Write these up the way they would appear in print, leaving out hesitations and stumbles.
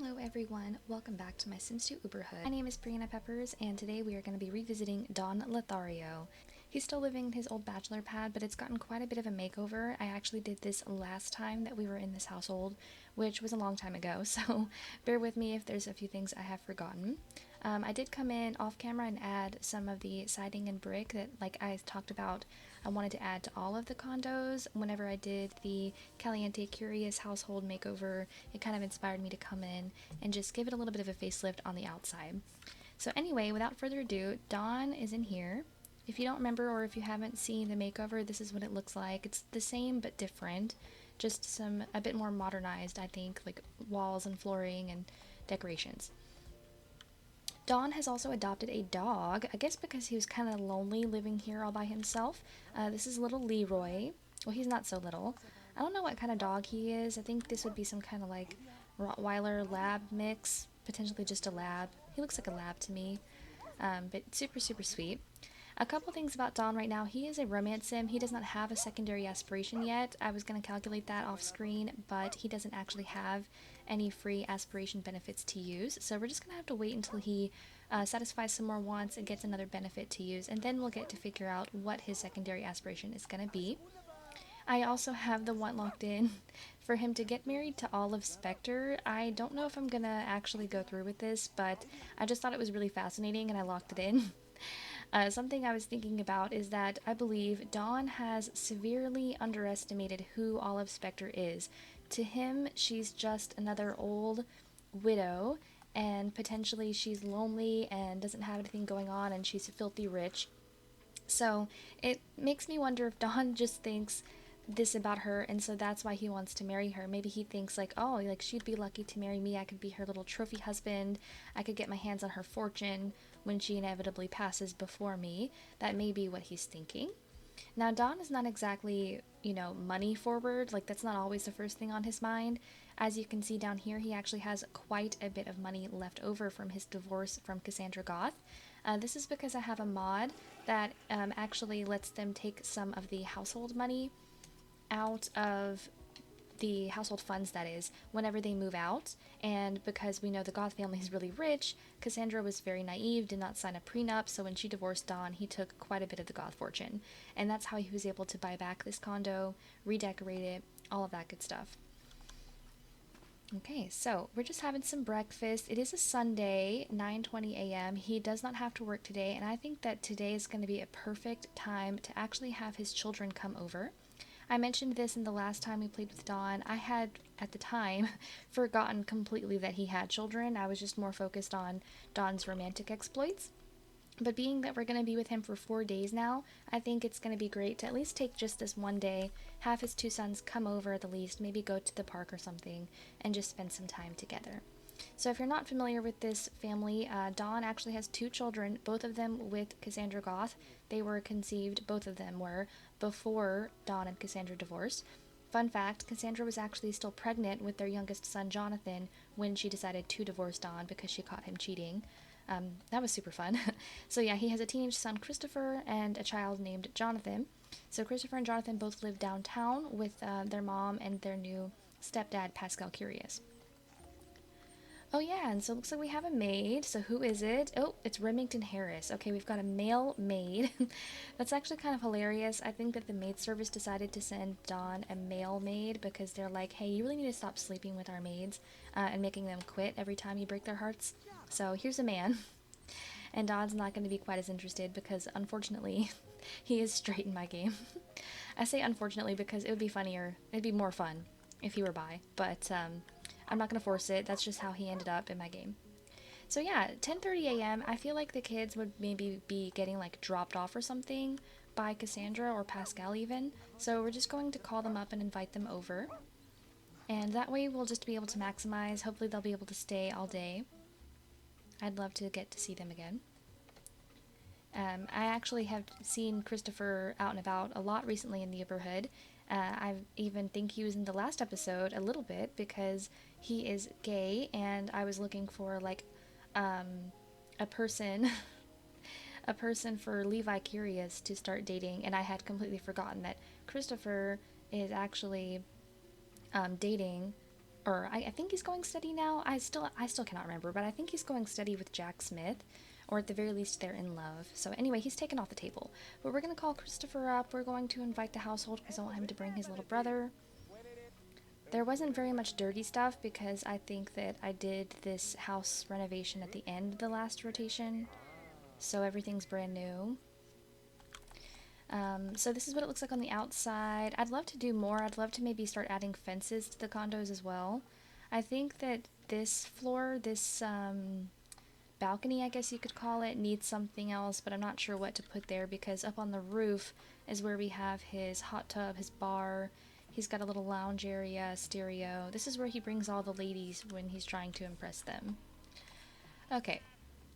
Hello everyone, welcome back to my Sims 2 Uberhood. My name is Brianna Peppers, and today we are going to be revisiting Don Lothario. He's still living in his old bachelor pad, but it's gotten quite a bit of a makeover. I actually did this last time that we were in this household, which was a long time ago, so bear with me if there's a few things I have forgotten. I did come in off camera and add some of the siding and brick that, like I talked about, I wanted to add to all of the condos. Whenever I did the Caliente Curious household makeover, it kind of inspired me to come in and just give it a little bit of a facelift on the outside. So anyway, without further ado, Dawn is in here. If you don't remember or if you haven't seen the makeover, this is what it looks like. It's the same but different, just a bit more modernized, I think, like walls and flooring and decorations. Don has also adopted a dog, I guess because he was kind of lonely living here all by himself. This is little Leroy. Well, he's not so little. I don't know what kind of dog he is. I think this would be some kind of like Rottweiler lab mix, potentially just a lab. He looks like a lab to me, but super, super sweet. A couple things about Don right now. He is a romance sim. He does not have a secondary aspiration yet. I was going to calculate that off screen, but he doesn't actually have any free aspiration benefits to use. So we're just going to have to wait until he satisfies some more wants and gets another benefit to use, and then we'll get to figure out what his secondary aspiration is going to be. I also have the want locked in for him to get married to Olive Spectre. I don't know if I'm going to actually go through with this, but I just thought it was really fascinating and I locked it in. Something I was thinking about is that I believe Dawn has severely underestimated who Olive Spectre is. To him, she's just another old widow, and potentially she's lonely and doesn't have anything going on, and she's filthy rich. So it makes me wonder if Dawn just thinks this about her, and so that's why he wants to marry her. Maybe he thinks like, oh, like she'd be lucky to marry me. I could be her little trophy husband. I could get my hands on her fortune when she inevitably passes before me. That may be what he's thinking. Now, Don is not exactly, money forward. Like, that's not always the first thing on his mind. As you can see down here, he actually has quite a bit of money left over from his divorce from Cassandra Goth. This is because I have a mod that actually lets them take some of the household money out of the household funds, that is, whenever they move out. And because we know the Goth family is really rich, Cassandra was very naive, did not sign a prenup, so when she divorced Don, he took quite a bit of the Goth fortune. And that's how he was able to buy back this condo, redecorate it, all of that good stuff. Okay, so we're just having some breakfast. It is a Sunday, 9:20 a.m. He does not have to work today, and I think that today is going to be a perfect time to actually have his children come over. I mentioned this in the last time we played with Don. I had, at the time, forgotten completely that he had children. I was just more focused on Don's romantic exploits. But being that we're going to be with him for 4 days now, I think it's going to be great to at least take just this one day, have his two sons come over at the least, maybe go to the park or something, and just spend some time together. So if you're not familiar with this family, Dawn actually has two children, both of them with Cassandra Goth. They were conceived, both of them were, before Dawn and Cassandra divorced. Fun fact, Cassandra was actually still pregnant with their youngest son, Jonathan, when she decided to divorce Dawn because she caught him cheating. That was super fun. So yeah, he has a teenage son, Christopher, and a child named Jonathan. So Christopher and Jonathan both live downtown with their mom and their new stepdad, Pascal Curious. Oh yeah, and so it looks like we have a maid. So who is it? Oh, it's Remington Harris. Okay, we've got a male maid. That's actually kind of hilarious. I think that the maid service decided to send Dawn a male maid because they're like, hey, you really need to stop sleeping with our maids and making them quit every time you break their hearts. So here's a man. And Dawn's not going to be quite as interested because, unfortunately, he is straight in my game. I say unfortunately because it would be funnier, it'd be more fun if he were bi, but I'm not going to force it. That's just how he ended up in my game. So yeah, 10:30 a.m. I feel like the kids would maybe be getting like dropped off or something by Cassandra or Pascal even. So we're just going to call them up and invite them over. And that way we'll just be able to maximize. Hopefully they'll be able to stay all day. I'd love to get to see them again. I actually have seen Christopher out and about a lot recently in the Uberhood. I even think he was in the last episode a little bit because he is gay, and I was looking for like a person a person for Levi Curious to start dating, and I had completely forgotten that Christopher is actually dating or I think he's going steady now. I still cannot remember, but I think he's going steady with Jack Smith, or at the very least they're in love. So anyway, he's taken off the table. But we're going to call Christopher up. We're going to invite the household because I want him to bring his little brother. There wasn't very much dirty stuff because I think that I did this house renovation at the end of the last rotation, so everything's brand new. So this is what it looks like on the outside. I'd love to do more. I'd love to maybe start adding fences to the condos as well. I think that this floor, this balcony, I guess you could call it, needs something else, but I'm not sure what to put there because up on the roof is where we have his hot tub, his bar. He's got a little lounge area, stereo. This is where he brings all the ladies when he's trying to impress them. Okay,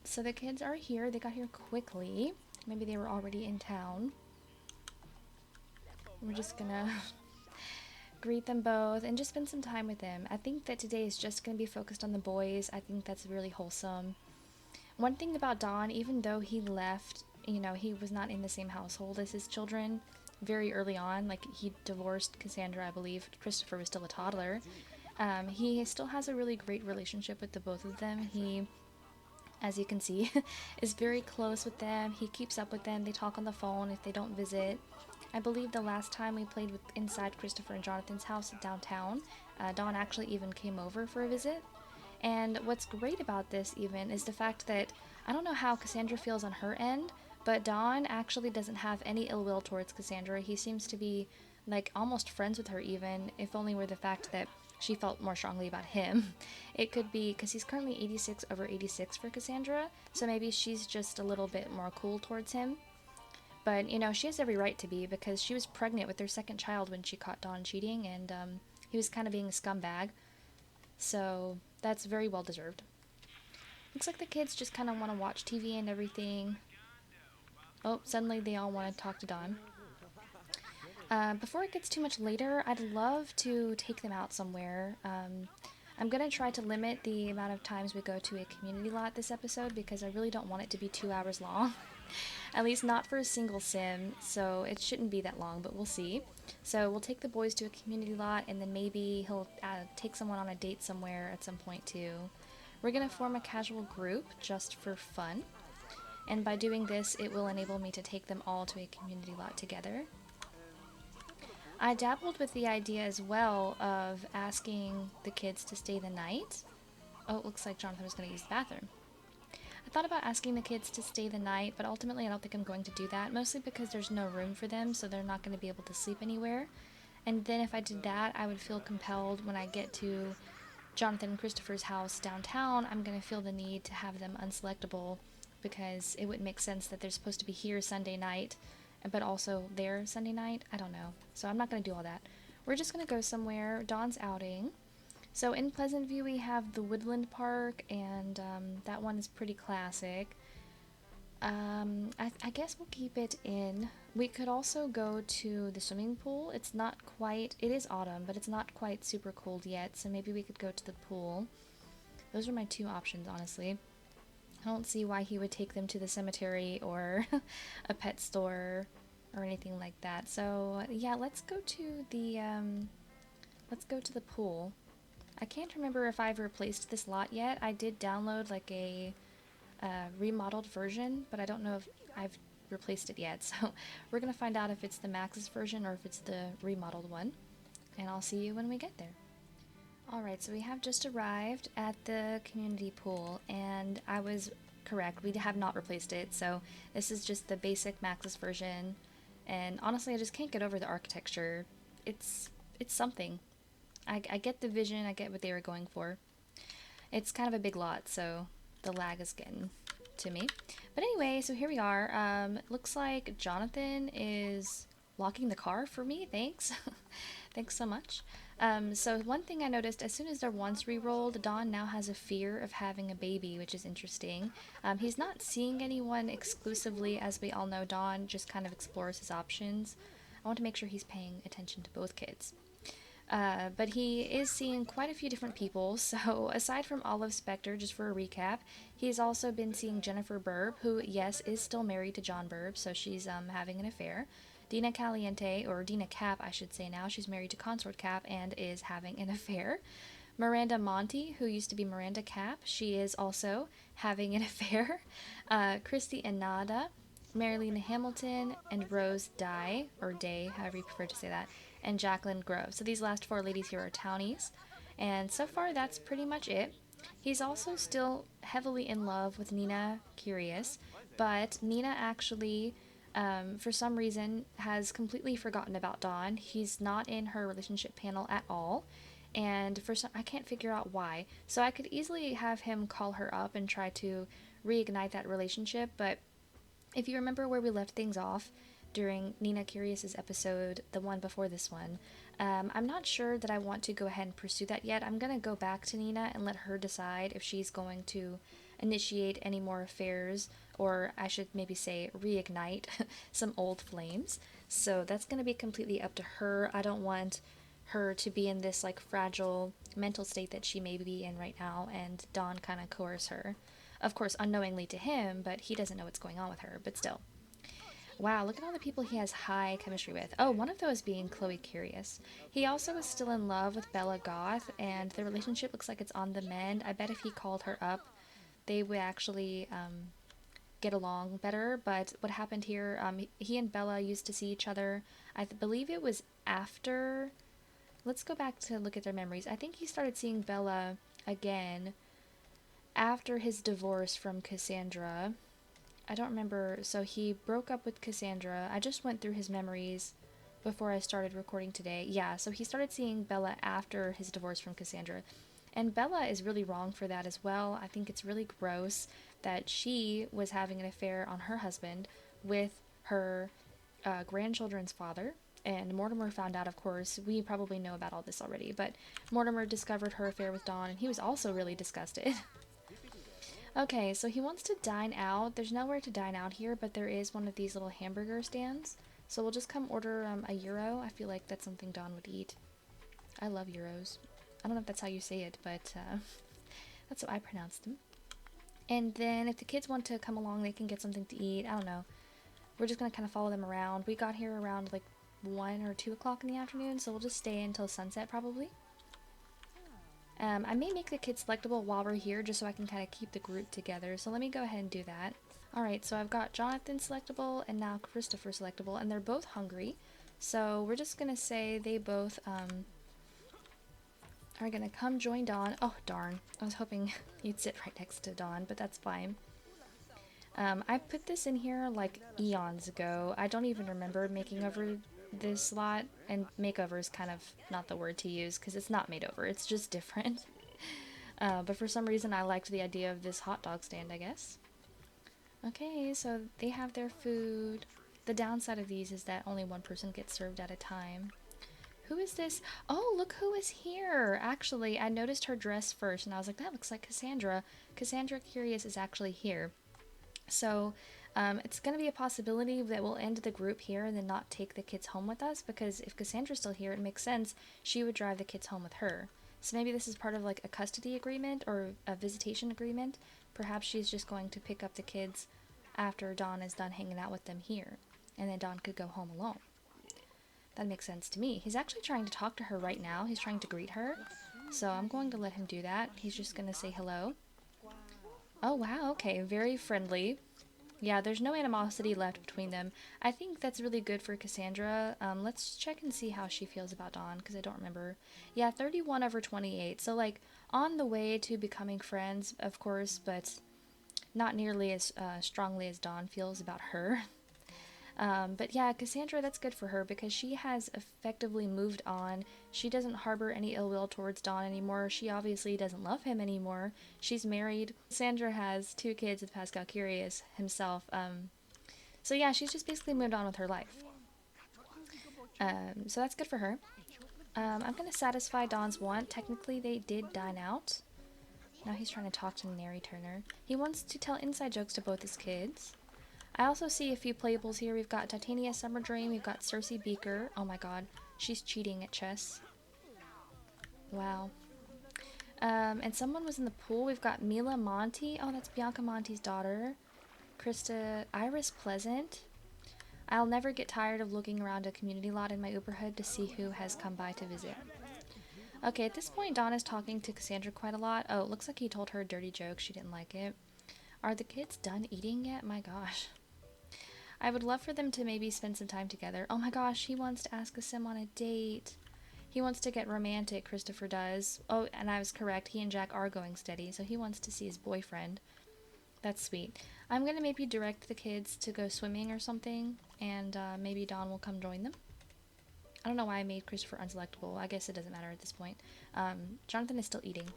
so the kids are here. They got here quickly. Maybe they were already in town. We're just gonna greet them both and just spend some time with them. I think that today is just gonna be focused on the boys. I think that's really wholesome. One thing about Don, even though he left, you know, he was not in the same household as his children very early on. Like, he divorced Cassandra, I believe. Christopher was still a toddler. He still has a really great relationship with the both of them. He, as you can see, is very close with them. He keeps up with them. They talk on the phone if they don't visit. I believe the last time we played with inside Christopher and Jonathan's house downtown, Dawn actually even came over for a visit. And what's great about this even is the fact that I don't know how Cassandra feels on her end, but Dawn actually doesn't have any ill will towards Cassandra. He seems to be like almost friends with her even, if only were the fact that she felt more strongly about him. It could be because he's currently 86/86 for Cassandra, so maybe she's just a little bit more cool towards him. But, you know, she has every right to be because she was pregnant with their second child when she caught Don cheating, and he was kind of being a scumbag. So that's very well deserved. Looks like the kids just kind of want to watch TV and everything. Oh, suddenly they all want to talk to Don. Before it gets too much later, I'd love to take them out somewhere. I'm going to try to limit the amount of times we go to a community lot this episode because I really don't want it to be 2 hours long. At least not for a single sim, so it shouldn't be that long, but we'll see. So we'll take the boys to a community lot, and then maybe he'll take someone on a date somewhere at some point too. We're going to form a casual group just for fun, and by doing this, it will enable me to take them all to a community lot together. I dabbled with the idea as well of asking the kids to stay the night. Oh, it looks like Jonathan was going to use the bathroom. I thought about asking the kids to stay the night, but ultimately I don't think I'm going to do that, mostly because there's no room for them, so they're not going to be able to sleep anywhere. And then if I did that, I would feel compelled when I get to Jonathan and Christopher's house downtown, I'm going to feel the need to have them unselectable, because it wouldn't make sense that they're supposed to be here Sunday night, but also there Sunday night. I don't know. So I'm not going to do all that. We're just going to go somewhere. Dawn's outing. So in Pleasant View we have the Woodland Park, and that one is pretty classic. I guess we'll keep it in. We could also go to the swimming pool. It's not quite, it is autumn, but it's not quite super cold yet, so maybe we could go to the pool. Those are my two options, honestly. I don't see why he would take them to the cemetery or a pet store or anything like that. So yeah, let's go to the pool. I can't remember if I've replaced this lot yet. I did download like a remodeled version, but I don't know if I've replaced it yet. So we're gonna find out if it's the Max's version or if it's the remodeled one, and I'll see you when we get there. Alright, so we have just arrived at the community pool, and I was correct, we have not replaced it, so this is just the basic Max's version, and honestly I just can't get over the architecture. It's something. I get the vision, I get what they were going for. It's kind of a big lot, so the lag is getting to me. But anyway, so here we are. Looks like Jonathan is locking the car for me, thanks. Thanks so much. So one thing I noticed, as soon as they're once re-rolled, Don now has a fear of having a baby, which is interesting. He's not seeing anyone exclusively, as we all know. Don just kind of explores his options. I want to make sure he's paying attention to both kids. But he is seeing quite a few different people, so aside from Olive Spector, just for a recap, he's also been seeing Jennifer Burb, who, yes, is still married to John Burb, so she's having an affair. Dina Caliente, or Dina Cap, I should say now, she's married to Consort Cap and is having an affair. Miranda Monty, who used to be Miranda Cap, she is also having an affair. Christy Inada, Marilyn Hamilton, and Rose Day, or Day, however you prefer to say that, and Jacqueline Grove. So these last 4 ladies here are townies. And so far, that's pretty much it. He's also still heavily in love with Nina Curious, but Nina actually, for some reason, has completely forgotten about Dawn. He's not in her relationship panel at all, and for some, I can't figure out why. So I could easily have him call her up and try to reignite that relationship, but if you remember where we left things off during Nina Curious's episode, the one before this one, I'm not sure that I want to go ahead and pursue that yet. I'm going to go back to Nina and let her decide if she's going to initiate any more affairs, or I should maybe say reignite some old flames. So that's going to be completely up to her. I don't want her to be in this like fragile mental state that she may be in right now and Dawn kind of coerce her. Of course, unknowingly to him, but he doesn't know what's going on with her, but still. Wow, look at all the people he has high chemistry with. Oh, one of those being Chloe Curious. He also is still in love with Bella Goth, and the relationship looks like it's on the mend. I bet if he called her up, they would actually get along better, but what happened here, he and Bella used to see each other. I believe it was after... Let's go back to look at their memories. I think he started seeing Bella again after his divorce from Cassandra. I don't remember. So he broke up with Cassandra. I just went through his memories before I started recording today. Yeah, so he started seeing Bella after his divorce from Cassandra. And Bella is really wrong for that as well. I think it's really gross that she was having an affair on her husband with her grandchildren's father. And Mortimer found out, of course. We probably know about all this already, but Mortimer discovered her affair with Dawn, and he was also really disgusted. Okay, so he wants to dine out. There's nowhere to dine out here, but there is one of these little hamburger stands. So we'll just come order a gyro. I feel like that's something Dawn would eat. I love gyros. I don't know if that's how you say it, but that's how I pronounce them. And then if the kids want to come along, they can get something to eat. I don't know. We're just going to kind of follow them around. We got here around like 1 or 2 o'clock in the afternoon, so we'll just stay until sunset probably. I may make the kids selectable while we're here just so I can kind of keep the group together. So let me go ahead and do that. Alright, so I've got Jonathan selectable and now Christopher selectable, and they're both hungry. So we're just going to say they both are going to come join Dawn. Oh, darn. I was hoping you'd sit right next to Dawn, but that's fine. I put this in here like eons ago. I don't even remember making over this lot, and makeover is kind of not the word to use because it's not made over, it's just different. But for some reason I liked the idea of this hot dog stand, I guess. Okay, so they have their food. The downside of these is that only one person gets served at a time. Who is this? Oh, look who is here! Actually, I noticed her dress first and I was like, that looks like Cassandra. Cassandra Curious is actually here. So it's going to be a possibility that we'll end the group here and then not take the kids home with us, because if Cassandra's still here, it makes sense she would drive the kids home with her. So maybe this is part of like a custody agreement or a visitation agreement. Perhaps she's just going to pick up the kids after Dawn is done hanging out with them here, and then Dawn could go home alone. That makes sense to me. He's actually trying to talk to her right now. He's trying to greet her. So I'm going to let him do that. He's just going to say hello. Oh, wow. Okay. Very friendly. Yeah, there's no animosity left between them. I think that's really good for Cassandra. Let's check and see how she feels about Dawn, because I don't remember. Yeah, 31/28. So, like, on the way to becoming friends, of course, but not nearly as strongly as Dawn feels about her. But yeah, Cassandra, that's good for her because she has effectively moved on. She doesn't harbor any ill will towards Dawn anymore. She obviously doesn't love him anymore. She's married. Cassandra has 2 kids with Pascal Curious himself. So yeah, she's just basically moved on with her life. So that's good for her. I'm going to satisfy Dawn's want. Technically, they did dine out. Now he's trying to talk to Neri Turner. He wants to tell inside jokes to both his kids. I also see a few playables here. We've got Titania Summer Dream, we've got Cersei Beaker. Oh my god, she's cheating at chess. Wow. And someone was in the pool. We've got Mila Monty. Oh, that's Bianca Monty's daughter. Krista Iris Pleasant. I'll never get tired of looking around a community lot in my Uberhood to see who has come by to visit. Okay, at this point, Dawn is talking to Cassandra quite a lot. Oh, it looks like he told her a dirty joke. She didn't like it. Are the kids done eating yet? My gosh. I would love for them to maybe spend some time together. Oh my gosh, he wants to ask a sim on a date. He wants to get romantic, Christopher does. Oh, and I was correct. He and Jack are going steady, so he wants to see his boyfriend. That's sweet. I'm going to maybe direct the kids to go swimming or something, and maybe Dawn will come join them. I don't know why I made Christopher unselectable. I guess it doesn't matter at this point. Jonathan is still eating.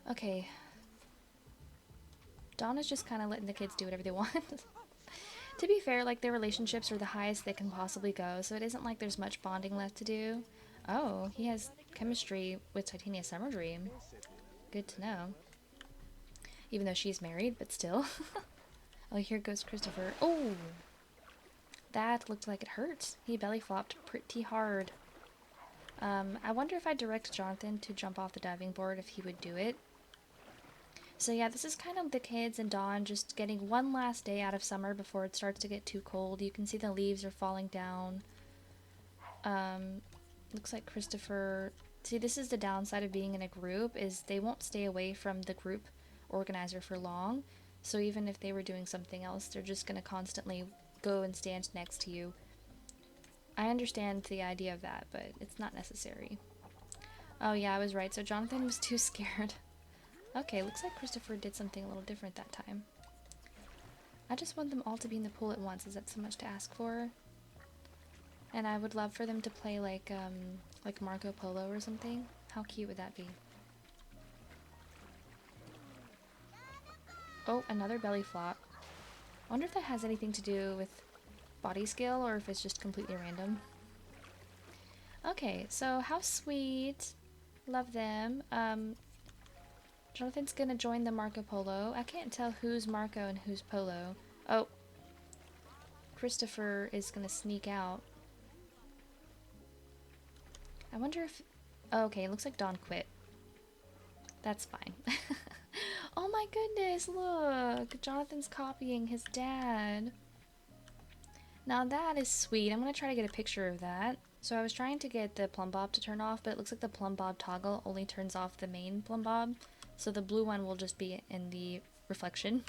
Okay. Dawn is just kind of letting the kids do whatever they want. To be fair, like, their relationships are the highest they can possibly go, so it isn't like there's much bonding left to do. Oh, he has chemistry with Titania Summer Dream. Good to know. Even though she's married, but still. Oh, here goes Christopher. Oh! That looked like it hurt. He belly flopped pretty hard. I wonder if I direct Jonathan to jump off the diving board, if he would do it. So yeah, this is kind of the kids and Dawn just getting one last day out of summer before it starts to get too cold. You can see the leaves are falling down. Looks like Christopher... See, this is the downside of being in a group, is they won't stay away from the group organizer for long. So even if they were doing something else, they're just going to constantly go and stand next to you. I understand the idea of that, but it's not necessary. Oh yeah, I was right. So Jonathan was too scared. Okay, looks like Christopher did something a little different that time. I just want them all to be in the pool at once. Is that so much to ask for? And I would love for them to play like Marco Polo or something. How cute would that be? Oh, another belly flop. I wonder if that has anything to do with body skill or if it's just completely random. Okay, so how sweet. Love them. Jonathan's gonna join the Marco Polo. I can't tell who's Marco and who's Polo. Oh. Christopher is gonna sneak out. I wonder if... Oh, okay, looks like Dawn quit. That's fine. Oh my goodness, look! Jonathan's copying his dad. Now that is sweet. I'm gonna try to get a picture of that. So I was trying to get the plumb bob to turn off, but it looks like the plumb bob toggle only turns off the main plumb bob. So the blue one will just be in the reflection.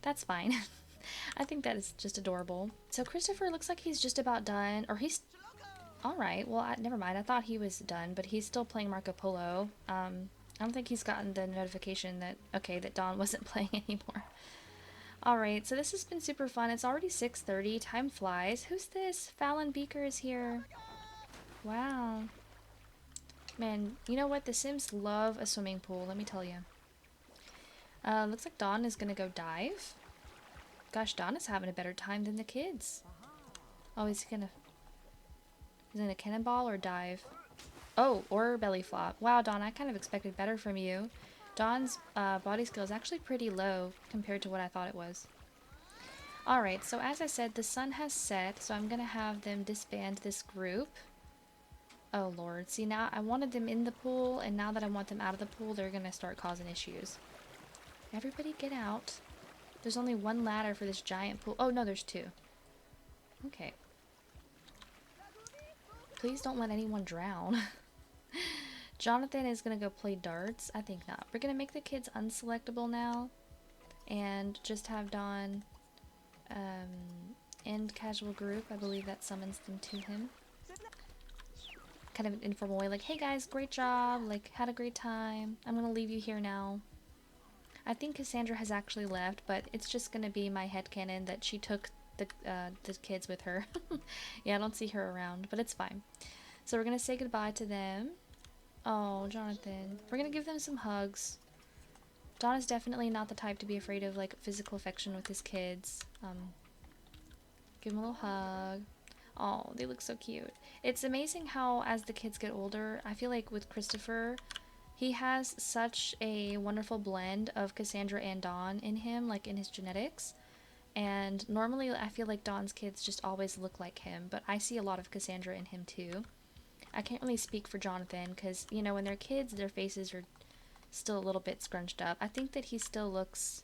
That's fine. I think that is just adorable. So Christopher looks like he's just about done, or he's... Alright, well, never mind. I thought he was done, but he's still playing Marco Polo. I don't think he's gotten the notification that, okay, that Dawn wasn't playing anymore. Alright, so this has been super fun. It's already 6:30. Time flies. Who's this? Cersei Beaker is here. Wow. Man, you know what? The Sims love a swimming pool, let me tell you. Looks like Dawn is gonna go dive. Gosh, Dawn is having a better time than the kids. Oh, is he gonna cannonball or dive? Oh, or belly flop. Wow, Dawn, I kind of expected better from you. Dawn's body skill is actually pretty low compared to what I thought it was. Alright, so as I said, the sun has set, so I'm gonna have them disband this group. Oh lord, see now I wanted them in the pool, and now that I want them out of the pool, they're gonna start causing issues. Everybody get out. There's only one ladder for this giant pool. Oh no, there's two. Okay. Please don't let anyone drown. Jonathan is gonna go play darts. I think not. We're gonna make the kids unselectable now, and just have Dawn end casual group. I believe that summons them to him. Kind of an informal way, like, hey guys, great job, like, had a great time. I'm gonna leave you here now. I think Cassandra has actually left, but it's just gonna be my headcanon that she took the kids with her. Yeah, I don't see her around, but it's fine. So we're gonna say goodbye to them. Oh, Jonathan. We're gonna give them some hugs. Dawn is definitely not the type to be afraid of, like, physical affection with his kids. Give him a little hug. Oh, they look so cute. It's amazing how, as the kids get older, I feel like with Christopher, he has such a wonderful blend of Cassandra and Dawn in him, like in his genetics. And normally I feel like Dawn's kids just always look like him, but I see a lot of Cassandra in him too. I can't really speak for Jonathan because, you know, when they're kids, their faces are still a little bit scrunched up. I think that he looks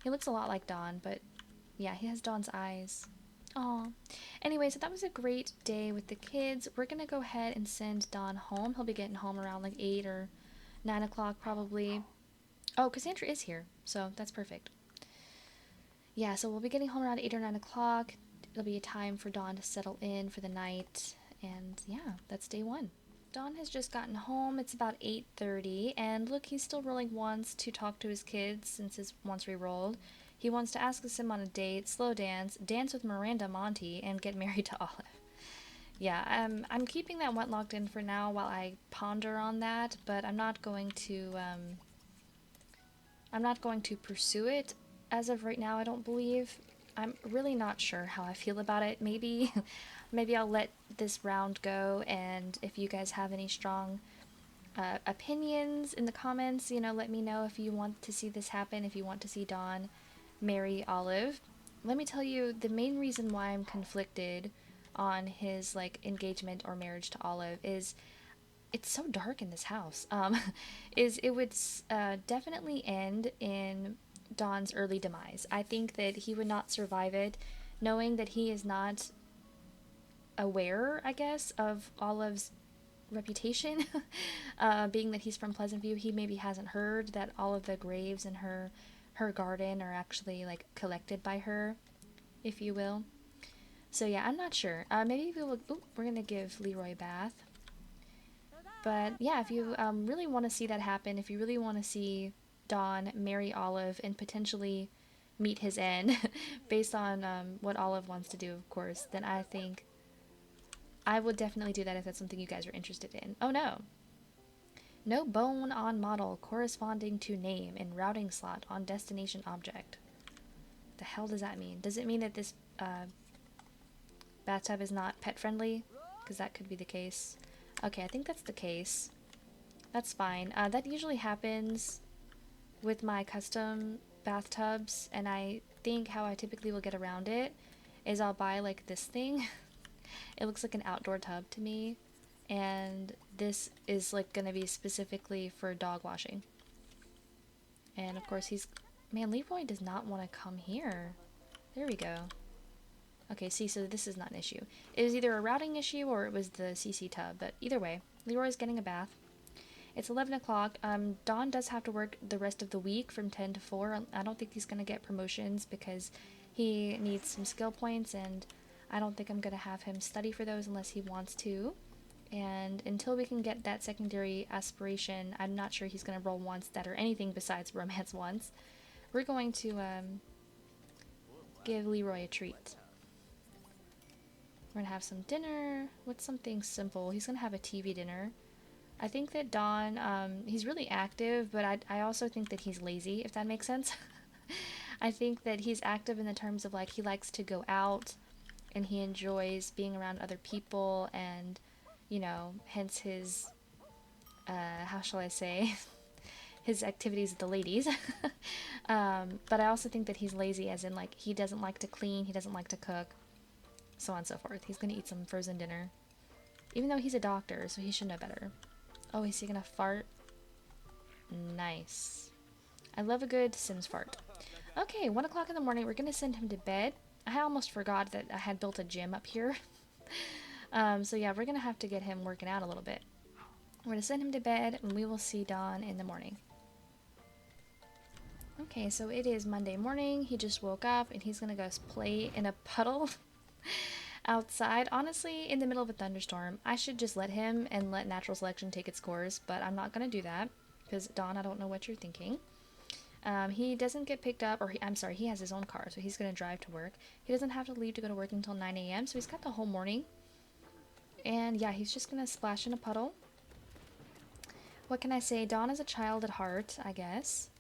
a lot like Dawn, but yeah, he has Dawn's eyes. Aw. Anyway, so that was a great day with the kids. We're gonna go ahead and send Don home. He'll be getting home around like 8 or 9 o'clock probably. Oh, Cassandra is here, so that's perfect. Yeah, so we'll be getting home around 8 or 9 o'clock. It'll be a time for Dawn to settle in for the night. And yeah, that's day one. Dawn has just gotten home. It's about 8:30, and look, he still really wants to talk to his kids since his once re-rolled. He wants to ask them on a date, slow dance, dance with Miranda Monty, and get married to Olive. Yeah, I'm keeping that one locked in for now while I ponder on that, but I'm not going to pursue it as of right now, I don't believe. I'm really not sure how I feel about it. Maybe maybe I'll let this round go, and if you guys have any strong opinions in the comments, you know, let me know if you want to see this happen, if you want to see Dawn marry Olive. Let me tell you, the main reason why I'm conflicted on his like engagement or marriage to Olive is it's so dark in this house. Is it would definitely end in Dawn's early demise. I think that he would not survive it, knowing that he is not aware, I guess, of Olive's reputation. Being that he's from Pleasant View, he maybe hasn't heard that all of the graves in her garden are actually like collected by her, if you will. So yeah, I'm not sure. Maybe we will. Ooh, we're gonna give Leroy a bath. But yeah, if you really want to see that happen, if you really want to see Dawn marry Olive and potentially meet his end, based on what Olive wants to do, of course, then I think I would definitely do that if that's something you guys are interested in. Oh no! No bone on model corresponding to name in routing slot on destination object. The hell does that mean? Does it mean that this bathtub is not pet friendly? Because that could be the case. Okay, I think that's the case. That's fine. That usually happens with my custom bathtubs, and I think how I typically will get around it is I'll buy like this thing. It looks like an outdoor tub to me, and this is like gonna be specifically for dog washing. And of course man, Leroy does not want to come here. There we go. Okay, see, so this is not an issue. It was either a routing issue or it was the CC tub, but either way, Leroy's getting a bath. It's 11 o'clock. Dawn does have to work the rest of the week from 10 to 4. I don't think he's going to get promotions because he needs some skill points, and I don't think I'm going to have him study for those unless he wants to. And until we can get that secondary aspiration, I'm not sure he's going to roll once that or anything besides romance once. We're going to give Leroy a treat. We're gonna have some dinner. What's something simple? He's gonna have a TV dinner. I think that Dawn, he's really active, but I also think that he's lazy, if that makes sense. I think that he's active in the terms of like he likes to go out and he enjoys being around other people, and you know, hence his how shall I say, his activities with the ladies. But I also think that he's lazy, as in like he doesn't like to clean, he doesn't like to cook, so on and so forth. He's gonna eat some frozen dinner. Even though he's a doctor, so he should know better. Oh, is he gonna fart? Nice. I love a good Sims fart. Okay, 1 o'clock in the morning, we're gonna send him to bed. I almost forgot that I had built a gym up here. So yeah, we're gonna have to get him working out a little bit. We're gonna send him to bed, and we will see Dawn in the morning. Okay, so it is Monday morning. He just woke up, and he's gonna go play in a puddle outside. Honestly, in the middle of a thunderstorm, I should just let him and let natural selection take its course, but I'm not going to do that, because Dawn, I don't know what you're thinking. He doesn't get picked up, or I'm sorry, he has his own car, so he's going to drive to work. He doesn't have to leave to go to work until 9 a.m., so he's got the whole morning. And yeah, he's just going to splash in a puddle. What can I say? Dawn is a child at heart, I guess.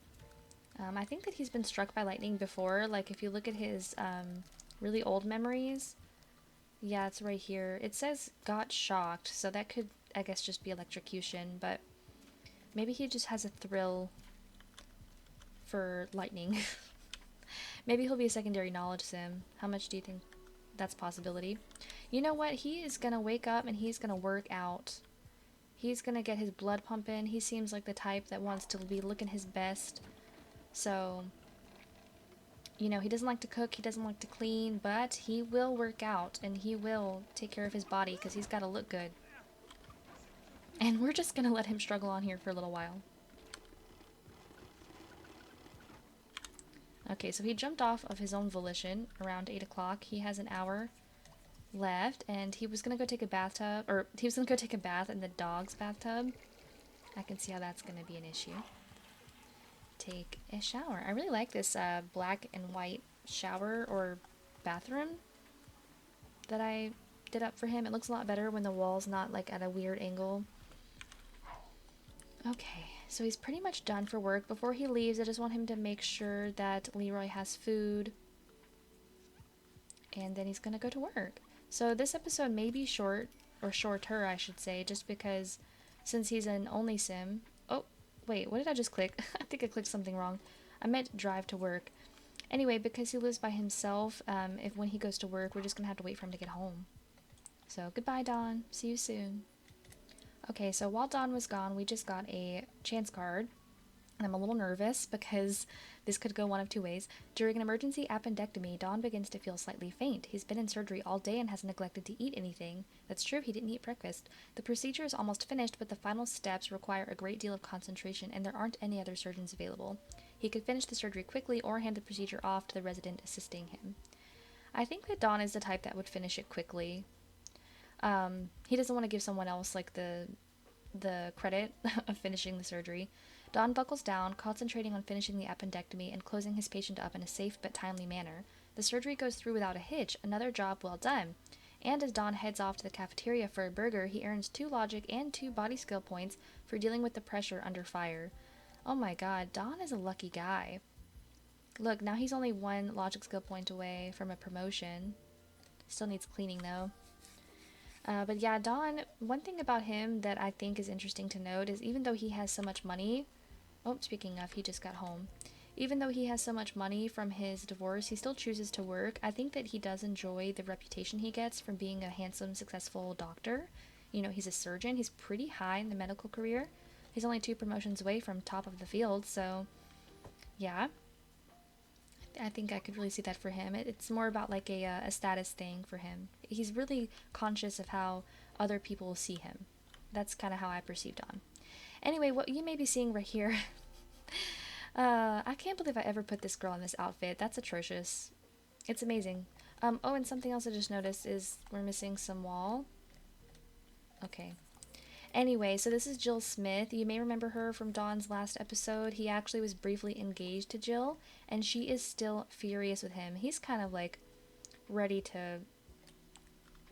I think that he's been struck by lightning before. Like, if you look at his really old memories, yeah, it's right here. It says got shocked, so that could, I guess, just be electrocution, but maybe he just has a thrill for lightning. Maybe he'll be a secondary knowledge sim. How much do you think that's a possibility? You know what? He is gonna wake up and he's gonna work out. He's gonna get his blood pumping. He seems like the type that wants to be looking his best. So You know, he doesn't like to cook, he doesn't like to clean, but he will work out and he will take care of his body because he's got to look good. And we're just gonna let him struggle on here for a little while. Okay, so he jumped off of his own volition around 8 o'clock. He has an hour left, and he was gonna go take a bathtub, or he was gonna go take a bath in the dog's bathtub. I can see how that's gonna be an issue. Take a shower. I really like this black and white shower or bathroom that I did up for him. It looks a lot better when the wall's not like at a weird angle. Okay, so he's pretty much done for work. Before he leaves, I just want him to make sure that Leroy has food. And then he's gonna go to work. So this episode may be short, or shorter I should say, just because since he's an only sim... Oh, wait, what did I just click? I think I clicked something wrong. I meant drive to work. Anyway, because he lives by himself, if when he goes to work, we're just gonna have to wait for him to get home. So goodbye, Dawn. See you soon. Okay, so while Dawn was gone, we just got a chance card. And I'm a little nervous because this could go one of two ways. During an emergency appendectomy, Dawn begins to feel slightly faint. He's been in surgery all day and has neglected to eat anything. That's true, he didn't eat breakfast. The procedure is almost finished, but the final steps require a great deal of concentration, and there aren't any other surgeons available. He could finish the surgery quickly or hand the procedure off to the resident assisting him. I think that Dawn is the type that would finish it quickly. He doesn't want to give someone else like the credit of finishing the surgery. Dawn buckles down, concentrating on finishing the appendectomy and closing his patient up in a safe but timely manner. The surgery goes through without a hitch, another job well done. And as Dawn heads off to the cafeteria for a burger, he earns 2 logic and 2 body skill points for dealing with the pressure under fire. Oh my god, Dawn is a lucky guy. Look, now he's only 1 logic skill point away from a promotion. Still needs cleaning though. But yeah, Dawn, one thing about him that I think is interesting to note is even though he has so much money... Oh, speaking of, he just got home. Even though he has so much money from his divorce, he still chooses to work. I think that he does enjoy the reputation he gets from being a handsome, successful doctor. You know, he's a surgeon. He's pretty high in the medical career. He's only 2 promotions away from top of the field, so... Yeah. I think I could really see that for him. It's more about like a status thing for him. He's really conscious of how other people see him. That's kind of how I perceive Dawn. Anyway, what you may be seeing right here... I can't believe I ever put this girl in this outfit. That's atrocious. It's amazing. Oh, and something else I just noticed is we're missing some wall. Okay. Anyway, so this is Jill Smith. You may remember her from Dawn's last episode. He actually was briefly engaged to Jill, and she is still furious with him. He's kind of like ready to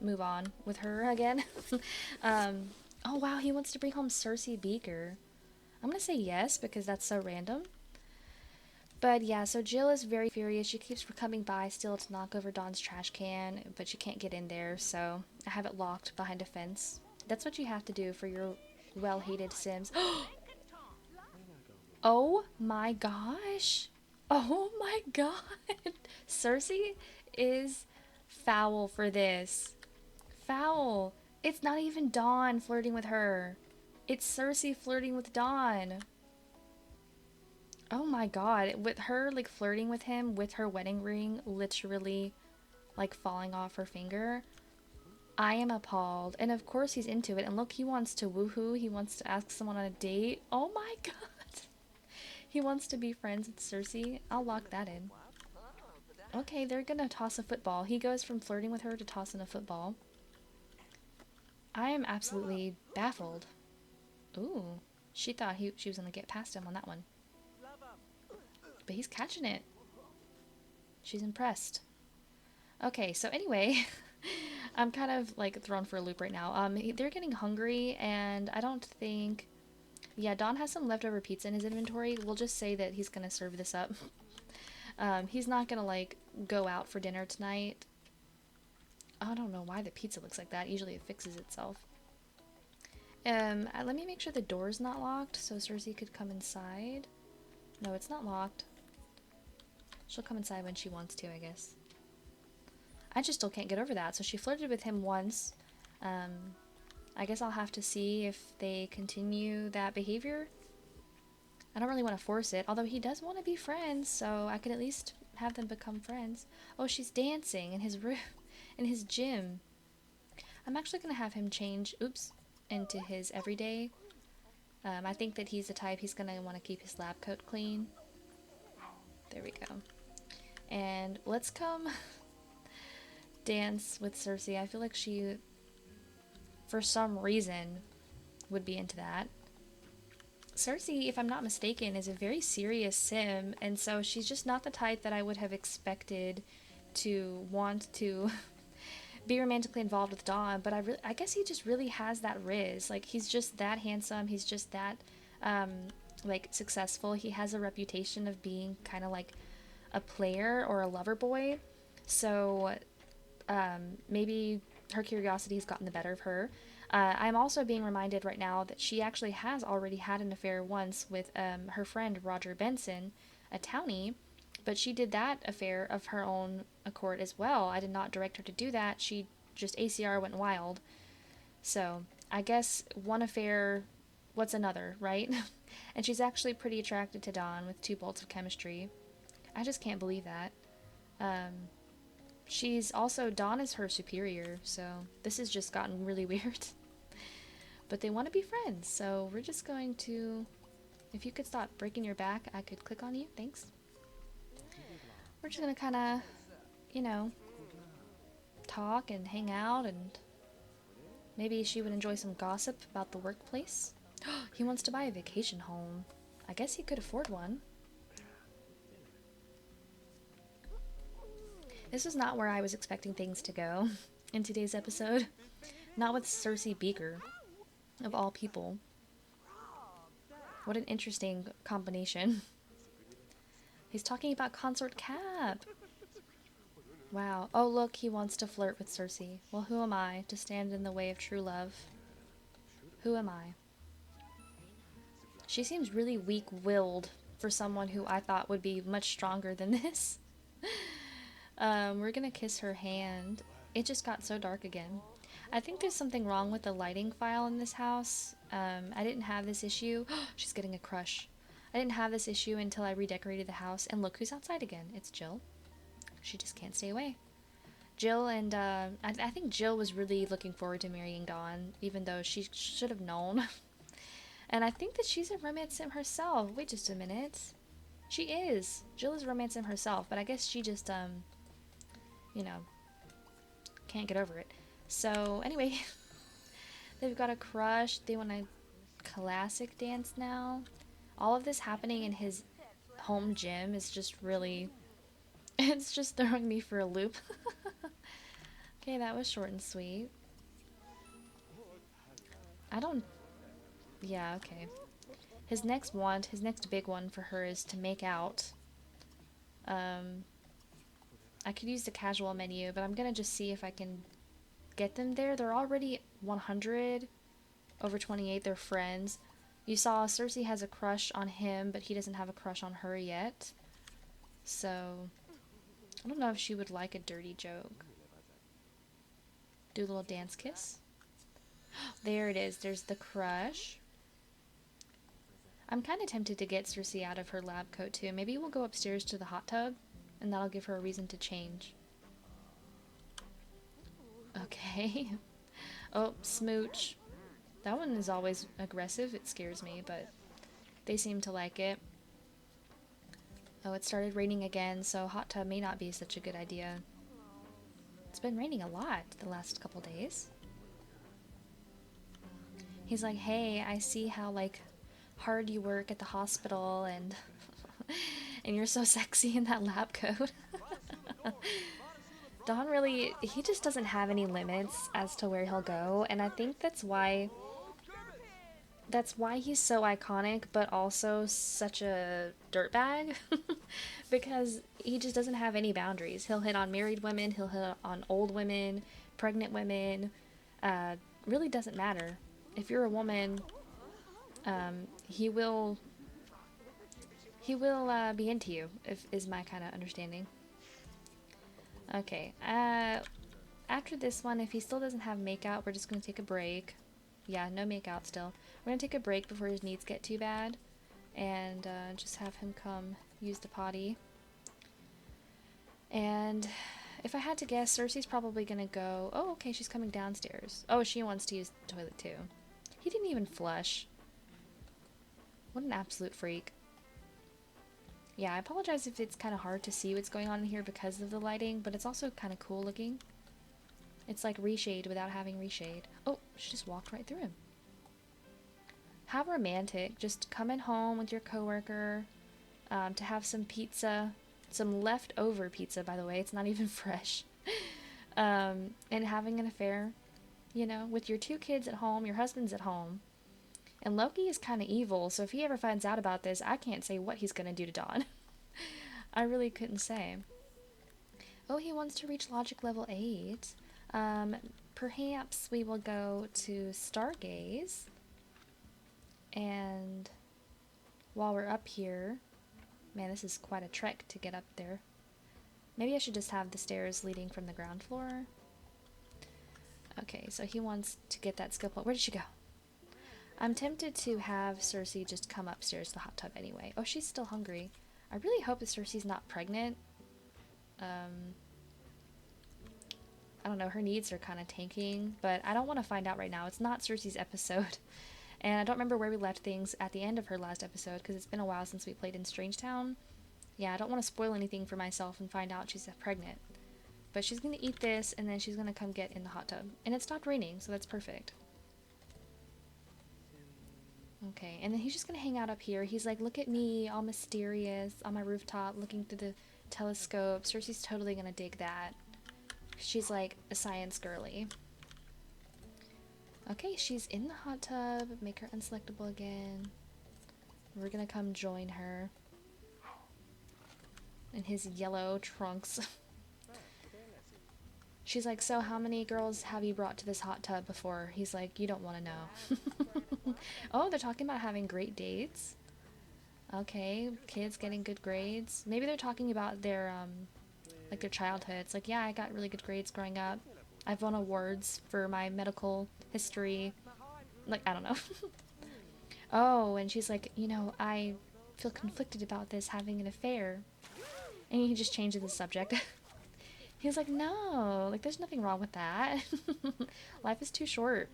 move on with her again. Oh wow, he wants to bring home Cersei Beaker. I'm gonna say yes because that's so random. But yeah, so Jill is very furious. She keeps coming by still to knock over Dawn's trash can, but she can't get in there, so I have it locked behind a fence. That's what you have to do for your well-hated Sims. Oh my gosh. Oh my god. Cersei is foul for this. Foul. It's not even Dawn flirting with her. It's Cersei flirting with Dawn. Oh my god. With her like flirting with him with her wedding ring literally like falling off her finger. I am appalled. And of course he's into it. And look, he wants to woohoo. He wants to ask someone on a date. Oh my god. He wants to be friends with Cersei. I'll lock that in. Okay, they're gonna toss a football. He goes from flirting with her to tossing a football. I am absolutely baffled. Ooh. She thought she was gonna get past him on that one. But he's catching it. She's impressed. Okay, so anyway... I'm kind of like thrown for a loop right now. They're getting hungry, and I don't think... Yeah, Don has some leftover pizza in his inventory. We'll just say that he's gonna serve this up. He's not gonna like go out for dinner tonight. I don't know why the pizza looks like that. Usually it fixes itself. Let me make sure the door's not locked so Cersei could come inside. No, it's not locked. She'll come inside when she wants to, I guess. I just still can't get over that. So she flirted with him once. I guess I'll have to see if they continue that behavior. I don't really want to force it, although he does want to be friends, so I could at least have them become friends. Oh, she's dancing in his room, in his gym. I'm actually gonna have him change, oops, into his everyday. I think that he's the type, he's gonna want to keep his lab coat clean. There we go. And let's come dance with Cersei. I feel like she, for some reason, would be into that. Cersei, if I'm not mistaken, is a very serious sim, and so she's just not the type that I would have expected to want to be romantically involved with Dawn, but I guess he just really has that riz. Like, he's just that handsome, he's just that, like, successful. He has a reputation of being kind of like a player or a lover boy, so, maybe her curiosity has gotten the better of her. I'm also being reminded right now that she actually has already had an affair once with her friend Roger Benson, a townie, but she did that affair of her own accord as well. I did not direct her to do that. She just ACR went wild. So I guess one affair, what's another, right? And she's actually pretty attracted to Dawn with 2 bolts of chemistry. I just can't believe that. She's also, Dawn is her superior, so this has just gotten really weird. But they want to be friends, so we're just going to, if you could stop breaking your back, I could click on you, thanks. We're just gonna kind of, you know, talk and hang out, and maybe she would enjoy some gossip about the workplace. He wants to buy a vacation home. I guess he could afford one. This is not where I was expecting things to go in today's episode. Not with Cersei Beaker, of all people. What an interesting combination. He's talking about Consort Cap. Wow. Oh, look, he wants to flirt with Cersei. Well, who am I to stand in the way of true love? Who am I? She seems really weak-willed for someone who I thought would be much stronger than this. We're gonna kiss her hand. It just got so dark again. I think there's something wrong with the lighting file in this house. I didn't have this issue. She's getting a crush. I didn't have this issue until I redecorated the house, and look who's outside again. It's Jill. She just can't stay away. Jill and, I think Jill was really looking forward to marrying Dawn, even though she should have known. And I think that she's a romance sim herself. Wait just a minute. She is. Jill is a romance sim herself, but I guess she just, you know, can't get over it. So, anyway, they've got a crush. They want a classic dance now. All of this happening in his home gym is just really, it's just throwing me for a loop. Okay, that was short and sweet. Yeah, okay. His next big one for her is to make out. I could use the casual menu, but I'm gonna just see if I can get them there. They're already 100 over 28. They're friends. You saw Cersei has a crush on him, but he doesn't have a crush on her yet. So, I don't know if she would like a dirty joke. Do a little dance kiss. There it is. There's the crush. I'm kind of tempted to get Cersei out of her lab coat too. Maybe we'll go upstairs to the hot tub, and that'll give her a reason to change. Okay. Oh, smooch. That one is always aggressive. It scares me, but they seem to like it. Oh, it started raining again, so hot tub may not be such a good idea. It's been raining a lot the last couple days. He's like, hey, I see how, like, hard you work at the hospital, and and you're so sexy in that lab coat. Don really, he just doesn't have any limits as to where he'll go, and I think that's why he's so iconic, but also such a dirtbag. Because he just doesn't have any boundaries. He'll hit on married women, he'll hit on old women, pregnant women. Really doesn't matter. If you're a woman, he will be into you, is my kind of understanding. Okay, after this one, if he still doesn't have makeout, we're just going to take a break. Yeah, no makeout still. We're going to take a break before his needs get too bad, and just have him come use the potty. And if I had to guess, Cersei's probably gonna go, oh, okay, she's coming downstairs. Oh, she wants to use the toilet too. He didn't even flush. What an absolute freak. Yeah, I apologize if it's kind of hard to see what's going on in here because of the lighting, but it's also kind of cool looking. It's like reshade without having reshade. Oh, she just walked right through him. How romantic. Just coming home with your coworker to have some pizza. Some leftover pizza, by the way. It's not even fresh. And having an affair, you know, with your 2 kids at home, your husband's at home. And Loki is kind of evil, so if he ever finds out about this, I can't say what he's going to do to Dawn. I really couldn't say. Oh, he wants to reach logic level 8. Perhaps we will go to Stargaze. And while we're up here, man, this is quite a trek to get up there. Maybe I should just have the stairs leading from the ground floor. Okay, so he wants to get that skill point. Where did she go? I'm tempted to have Cersei just come upstairs to the hot tub anyway. Oh, she's still hungry. I really hope that Cersei's not pregnant. I don't know, her needs are kind of tanking, but I don't want to find out right now. It's not Cersei's episode. And I don't remember where we left things at the end of her last episode, because it's been a while since we played in Strangetown. Yeah, I don't want to spoil anything for myself and find out she's pregnant. But she's going to eat this, and then she's going to come get in the hot tub. And it stopped raining, so that's perfect. Okay, and then he's just going to hang out up here. He's like, look at me, all mysterious, on my rooftop, looking through the telescope. Cersei's totally going to dig that. She's like a science girly. Okay, she's in the hot tub. Make her unselectable again. We're gonna come join her. In his yellow trunks. She's like, so how many girls have you brought to this hot tub before? He's like, you don't want to know. Oh, they're talking about having great dates. Okay, kids getting good grades. Maybe they're talking about their, like their childhood. It's like, yeah, I got really good grades growing up. I've won awards for my medical history. Like, I don't know. Oh, and she's like, you know, I feel conflicted about this, having an affair. And he just changes the subject. He's like, no, like, there's nothing wrong with that. Life is too short.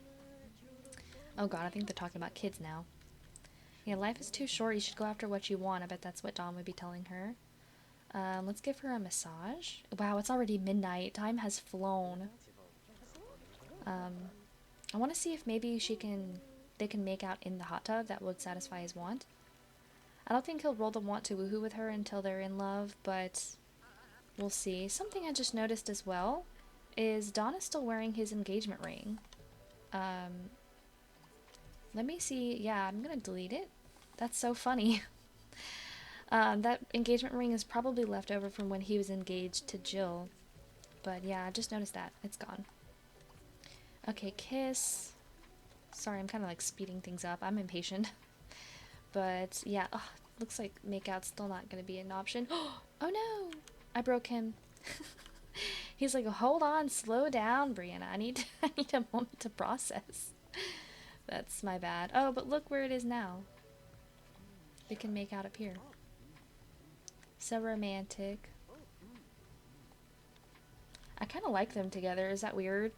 Oh god, I think they're talking about kids now. Yeah, life is too short. You should go after what you want. I bet that's what Dawn would be telling her. Let's give her a massage. Wow, it's already midnight. Time has flown. I want to see if maybe they can make out in the hot tub. That would satisfy his want. I don't think he'll roll the want to woohoo with her until they're in love, but we'll see. Something I just noticed as well is Dawn is still wearing his engagement ring. Let me see. Yeah, I'm gonna delete it. That's so funny. That engagement ring is probably left over from when he was engaged to Jill. But yeah, I just noticed that. It's gone. Okay, kiss. Sorry, I'm kind of like speeding things up. I'm impatient. But yeah, looks like makeout's still not going to be an option. Oh no! I broke him. He's like, hold on, slow down, Brianna. I need a moment to process. That's my bad. Oh, but look where it is now. We can make out up here. So romantic. I kind of like them together. Is that weird?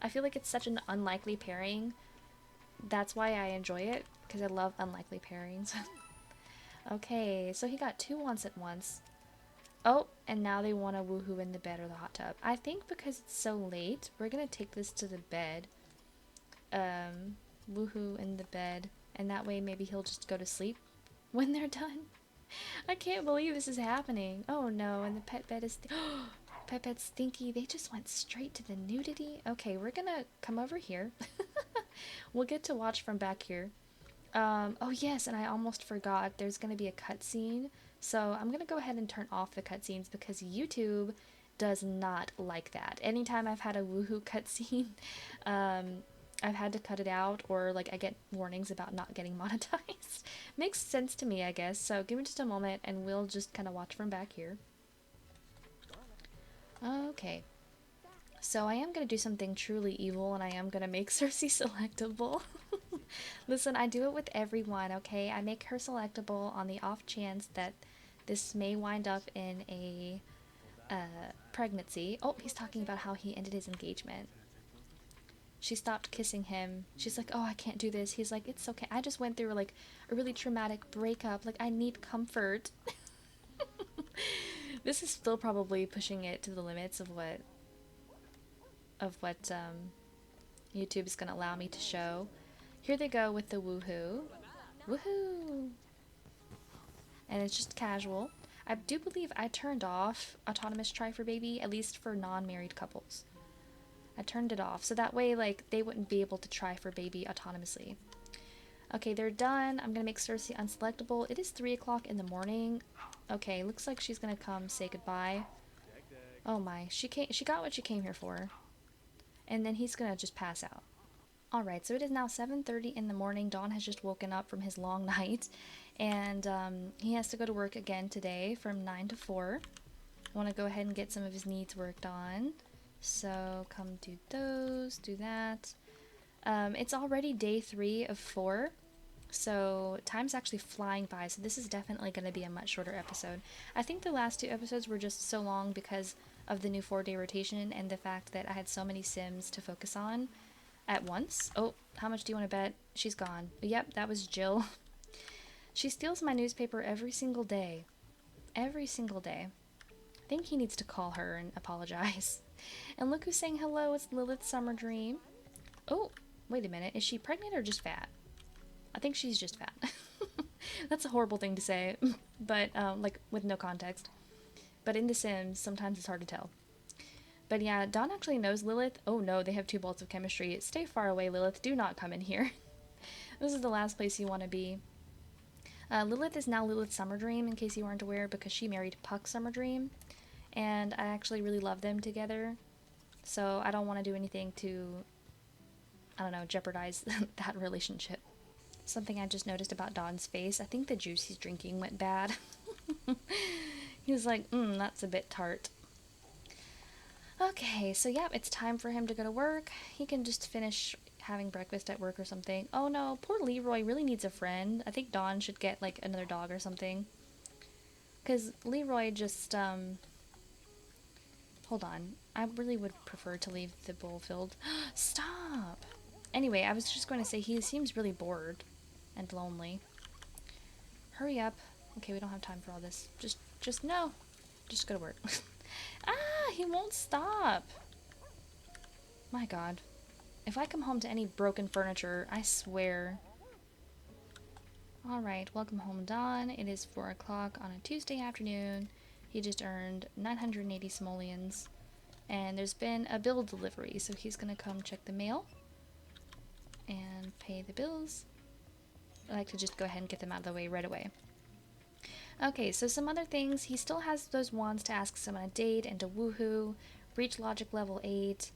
I feel like it's such an unlikely pairing. That's why I enjoy it, because I love unlikely pairings. Okay, so he got 2 wants at once. Oh, and now they want to woohoo in the bed or the hot tub. I think because it's so late, we're going to take this to the bed. Woohoo in the bed. And that way maybe he'll just go to sleep when they're done. I can't believe this is happening. Oh no, and the pet bed is... Pet bed's stinky. They just went straight to the nudity. Okay, we're going to come over here. We'll get to watch from back here. Oh yes, and I almost forgot. There's going to be a cutscene. So I'm going to go ahead and turn off the cutscenes because YouTube does not like that. Anytime I've had a woohoo cutscene, I've had to cut it out, or like I get warnings about not getting monetized. Makes sense to me, I guess. So give me just a moment and we'll just kind of watch from back here. Okay. So I am going to do something truly evil, and I am going to make Cersei selectable. Listen, I do it with everyone, okay? I make her selectable on the off chance that this may wind up in a pregnancy. Oh, he's talking about how he ended his engagement. She stopped kissing him. She's like, oh, I can't do this. He's like, it's okay. I just went through like a really traumatic breakup. Like, I need comfort. This is still probably pushing it to the limits of what YouTube is gonna allow me to show. Here they go with the woohoo. Woohoo! And it's just casual. I do believe I turned off autonomous try for baby, at least for non-married couples. I turned it off, so that way, like, they wouldn't be able to try for baby autonomously. Okay, they're done. I'm gonna make Cersei unselectable. It is 3 o'clock in the morning. Okay, looks like she's gonna come say goodbye. Oh my, she got what she came here for. And then he's gonna just pass out. Alright, so it is now 7:30 in the morning. Dawn has just woken up from his long night. And he has to go to work again today from 9 to 4. I want to go ahead and get some of his needs worked on. So come do those, do that. It's already day 3 of 4. So time's actually flying by. So this is definitely going to be a much shorter episode. I think the last 2 episodes were just so long because of the new 4-day rotation and the fact that I had so many Sims to focus on at once. Oh, how much do you want to bet? She's gone. Yep, that was Jill. She steals my newspaper every single day. Every single day. I think he needs to call her and apologize. And look who's saying hello. It's Lilith's summer dream. Oh, wait a minute. Is she pregnant or just fat? I think she's just fat. That's a horrible thing to say, but like with no context. But in The Sims, sometimes it's hard to tell. But yeah, Dawn actually knows Lilith. Oh no, they have 2 bolts of chemistry. Stay far away, Lilith. Do not come in here. This is the last place you want to be. Lilith is now Lilith's summer dream, in case you weren't aware, because she married Puck's summer dream. And I actually really love them together. So I don't want to do anything to, I don't know, jeopardize that relationship. Something I just noticed about Dawn's face. I think the juice he's drinking went bad. He was like, that's a bit tart. Okay, so yeah, it's time for him to go to work. He can just finish having breakfast at work or something. Oh no, poor Leroy really needs a friend. I think Dawn should get like another dog or something. Because Leroy just, hold on. I really would prefer to leave the bowl filled. Stop! Anyway, I was just going to say he seems really bored and lonely. Hurry up. Okay, we don't have time for all this. Just no. Just go to work. Ah, he won't stop. My god. If I come home to any broken furniture, I swear. Alright, welcome home, Dawn. It is 4 o'clock on a Tuesday afternoon. He just earned 980 simoleons. And there's been a bill delivery, so he's gonna come check the mail and pay the bills. I like to just go ahead and get them out of the way right away. Okay, so some other things. He still has those wands to ask someone a date and to woohoo. Reach logic level 8.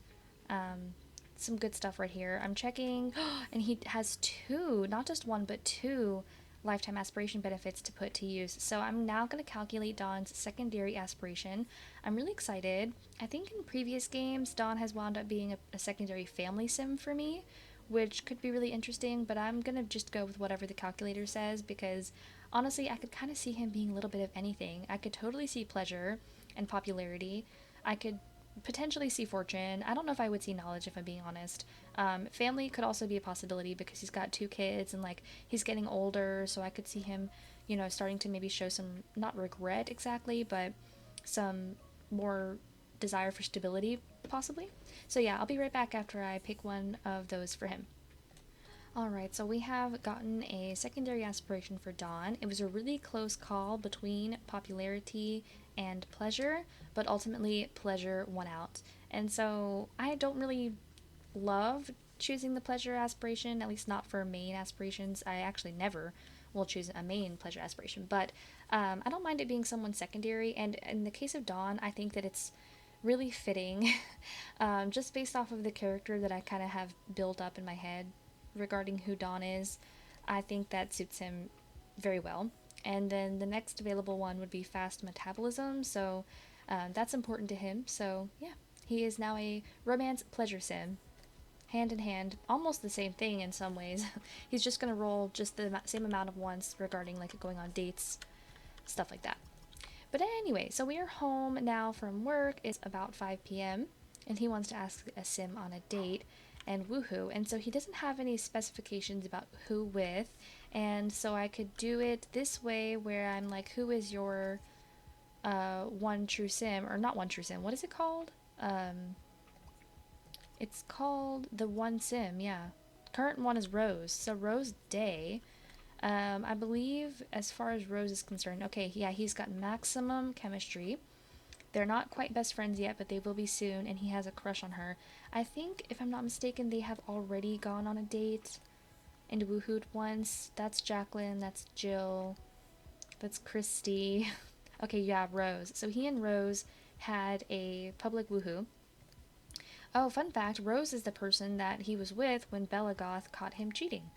Some good stuff right here. I'm checking, and he has 2, not just 1, but 2 lifetime aspiration benefits to put to use. So I'm now going to calculate Dawn's secondary aspiration. I'm really excited. I think in previous games, Dawn has wound up being a secondary family sim for me, which could be really interesting, but I'm going to just go with whatever the calculator says, because honestly, I could kind of see him being a little bit of anything. I could totally see pleasure and popularity. I could potentially see fortune. I don't know if I would see knowledge, if I'm being honest. Family could also be a possibility because he's got 2 kids and like he's getting older, so I could see him, you know, starting to maybe show some, not regret exactly, but some more desire for stability possibly. So yeah, I'll be right back after I pick one of those for him. Alright, so we have gotten a secondary aspiration for Dawn. It was a really close call between popularity and pleasure, but ultimately pleasure won out. And so I don't really love choosing the pleasure aspiration, at least not for main aspirations. I actually never will choose a main pleasure aspiration, but I don't mind it being someone secondary, and in the case of Dawn, I think that it's really fitting, just based off of the character that I kind of have built up in my head regarding who Dawn is. I think that suits him very well. And then the next available one would be fast metabolism, so that's important to him. So yeah, he is now a romance pleasure sim, hand in hand, almost the same thing in some ways. He's just gonna roll just the same amount of once regarding like going on dates, stuff like that. But anyway, so we are home now from work. It's about 5 p.m. and he wants to ask a sim on a date and woohoo. And so he doesn't have any specifications about who with. And so I could do it this way where I'm like, who is your one true sim? Or not one true sim. What is it called? It's called the one sim, yeah. Current one is Rose. So Rose Day. I believe as far as Rose is concerned, okay, yeah, he's got maximum chemistry. They're not quite best friends yet, but they will be soon, and he has a crush on her. I think, if I'm not mistaken, they have already gone on a date and woohooed once. That's Jacqueline, that's Jill, that's Christy. Okay, yeah, Rose. So he and Rose had a public woohoo. Oh, fun fact, Rose is the person that he was with when Belagoth caught him cheating.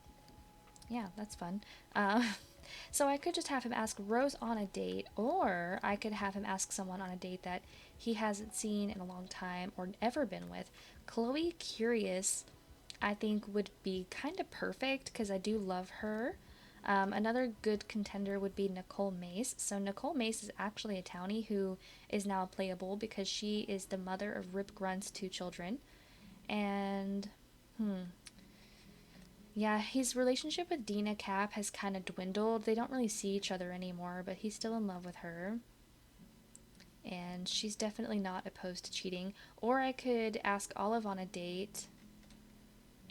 Yeah, that's fun. So I could just have him ask Rose on a date, or I could have him ask someone on a date that he hasn't seen in a long time or ever been with. Chloe Curious, I think, would be kind of perfect because I do love her. Another good contender would be Nicole Mace. So Nicole Mace is actually a townie who is now playable because she is the mother of Rip Grunt's 2 children. And, yeah, his relationship with Dina Cap has kind of dwindled. They don't really see each other anymore, but he's still in love with her. And she's definitely not opposed to cheating. Or I could ask Olive on a date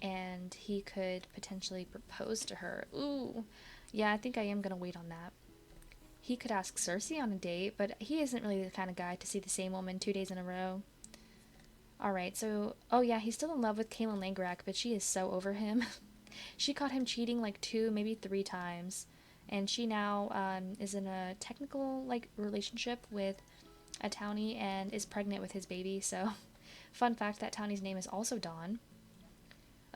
and he could potentially propose to her. Ooh, yeah, I think I am going to wait on that. He could ask Cersei on a date, but he isn't really the kind of guy to see the same woman 2 days in a row. Alright, so, oh yeah, he's still in love with Caitlin Langrak, but she is so over him. She caught him cheating like 2, maybe 3 times. And she now is in a technical like relationship with a townie and is pregnant with his baby. So, fun fact, that townie's name is also Dawn.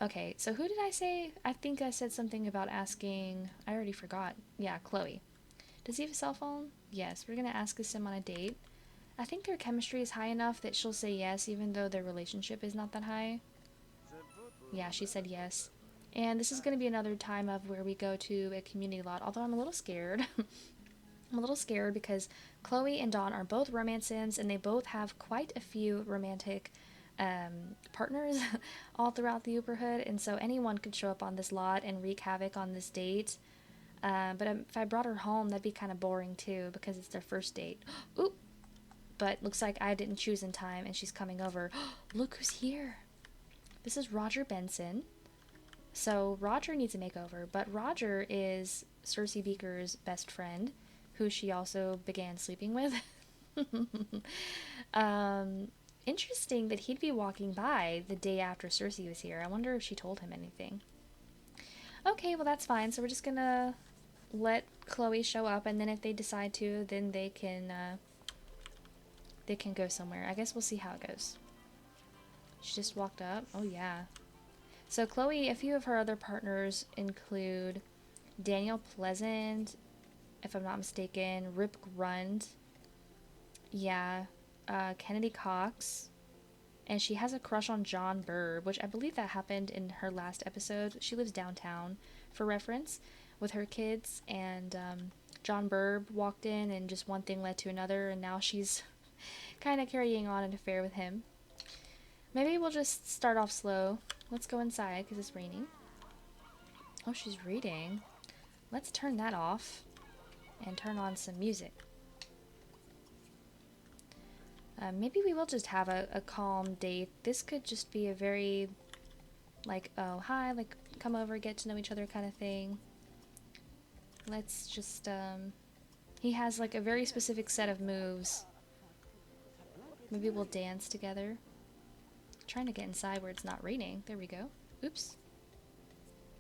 Okay, so who did I say? I think I said something about asking... I already forgot. Yeah, Chloe. Does he have a cell phone? Yes, we're going to ask Sim on a date. I think their chemistry is high enough that she'll say yes even though their relationship is not that high. Yeah, she said yes. And this is going to be another time of where we go to a community lot, although I'm a little scared. I'm a little scared because Chloe and Dawn are both romance sims and they both have quite a few romantic partners all throughout the Uberhood, and so anyone could show up on this lot and wreak havoc on this date. But if I brought her home, that'd be kind of boring too because it's their first date. Oop! But looks like I didn't choose in time and she's coming over. Look who's here! This is Roger Benson. So Roger needs a makeover, but Roger is Cersei Beaker's best friend, who she also began sleeping with. Interesting that he'd be walking by the day after Cersei was here. I wonder if she told him anything. Okay, well that's fine. So we're just gonna let Chloe show up, and then if they decide to, then they can go somewhere. I guess we'll see how it goes. She just walked up. Oh yeah. So Chloe, a few of her other partners include Daniel Pleasant, if I'm not mistaken, Rip Grunt, yeah, Kennedy Cox, and she has a crush on John Burb, which I believe that happened in her last episode. She lives downtown, for reference, with her kids, and John Burb walked in and just one thing led to another, and now she's kind of carrying on an affair with him. Maybe we'll just start off slow. Let's go inside because it's raining. Oh, she's reading. Let's turn that off and turn on some music. Maybe we will just have a calm date. This could just be a very, like, oh, hi, like, come over, get to know each other kind of thing. Let's just, he has, like, a very specific set of moves. Maybe we'll dance together. I'm trying to get inside where it's not raining. There we go. Oops.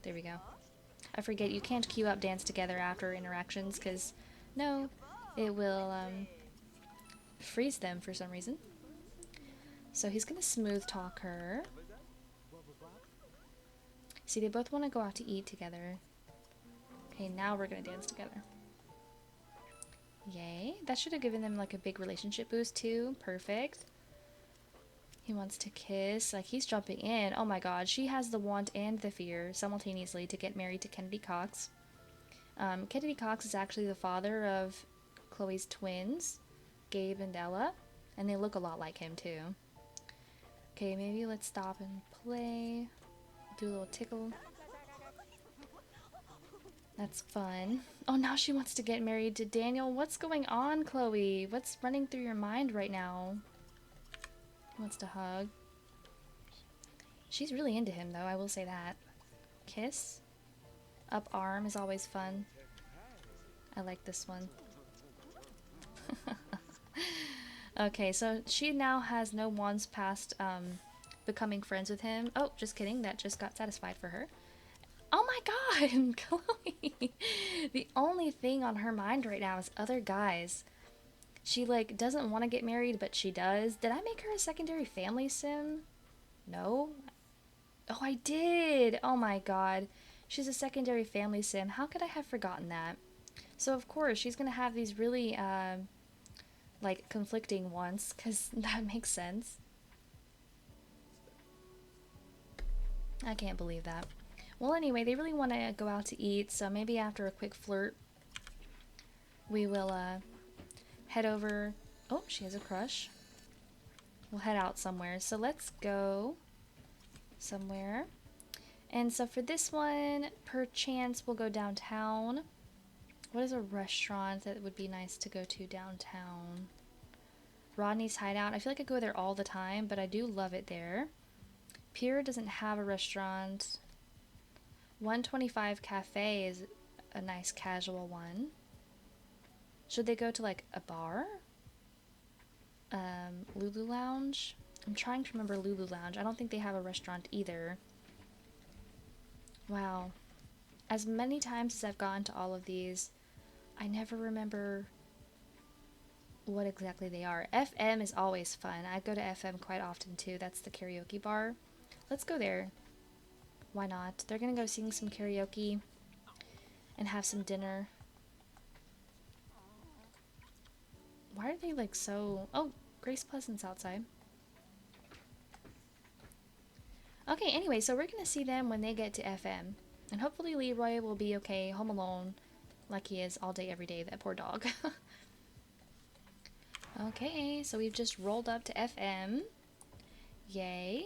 There we go. I forget, you can't queue up dance together after interactions, because, no, it will, freeze them for some reason. So he's gonna smooth talk her. See, they both want to go out to eat together. Okay, now we're gonna dance together. Yay. That should have given them like a big relationship boost too. Perfect. He wants to kiss. Like, he's jumping in. Oh my god, she has the want and the fear simultaneously to get married to Kennedy Cox. Kennedy Cox is actually the father of Chloe's twins, Gabe and Ella. And they look a lot like him too. Okay, maybe let's stop and play. Do a little tickle. That's fun. Oh, now she wants to get married to Daniel. What's going on, Chloe? What's running through your mind right now? Wants to hug. She's really into him, though, I will say that. Kiss. Up arm is always fun. I like this one. Okay, so she now has no wands past becoming friends with him. Oh, just kidding. That just got satisfied for her. Oh my god, Chloe! The only thing on her mind right now is other guys. She, like, doesn't want to get married, but she does. Did I make her a secondary family sim? No? Oh, I did! Oh my god. She's a secondary family sim. How could I have forgotten that? So, of course, she's gonna have these really, like, conflicting wants, because that makes sense. I can't believe that. Well, anyway, they really want to go out to eat, so maybe after a quick flirt, we will head over. Oh, she has a crush. We'll head out somewhere. So let's go somewhere. And so for this one, perchance we'll go downtown. What is a restaurant that would be nice to go to downtown? Rodney's Hideout. I feel like I go there all the time, but I do love it there. Pier doesn't have a restaurant. 125 Cafe is a nice casual one. Should they go to like a bar? Lulu Lounge? I'm trying to remember Lulu Lounge. I don't think they have a restaurant either. Wow. As many times as I've gone to all of these, I never remember what exactly they are. FM is always fun. I go to FM quite often too. That's the karaoke bar. Let's go there. Why not? They're gonna go sing some karaoke and have some dinner. Why are they like so... Oh, Grace Pleasant's outside. Okay, anyway, so we're gonna see them when they get to FM. And hopefully Leroy will be okay, home alone, like he is all day every day, that poor dog. Okay, so we've just rolled up to FM. Yay.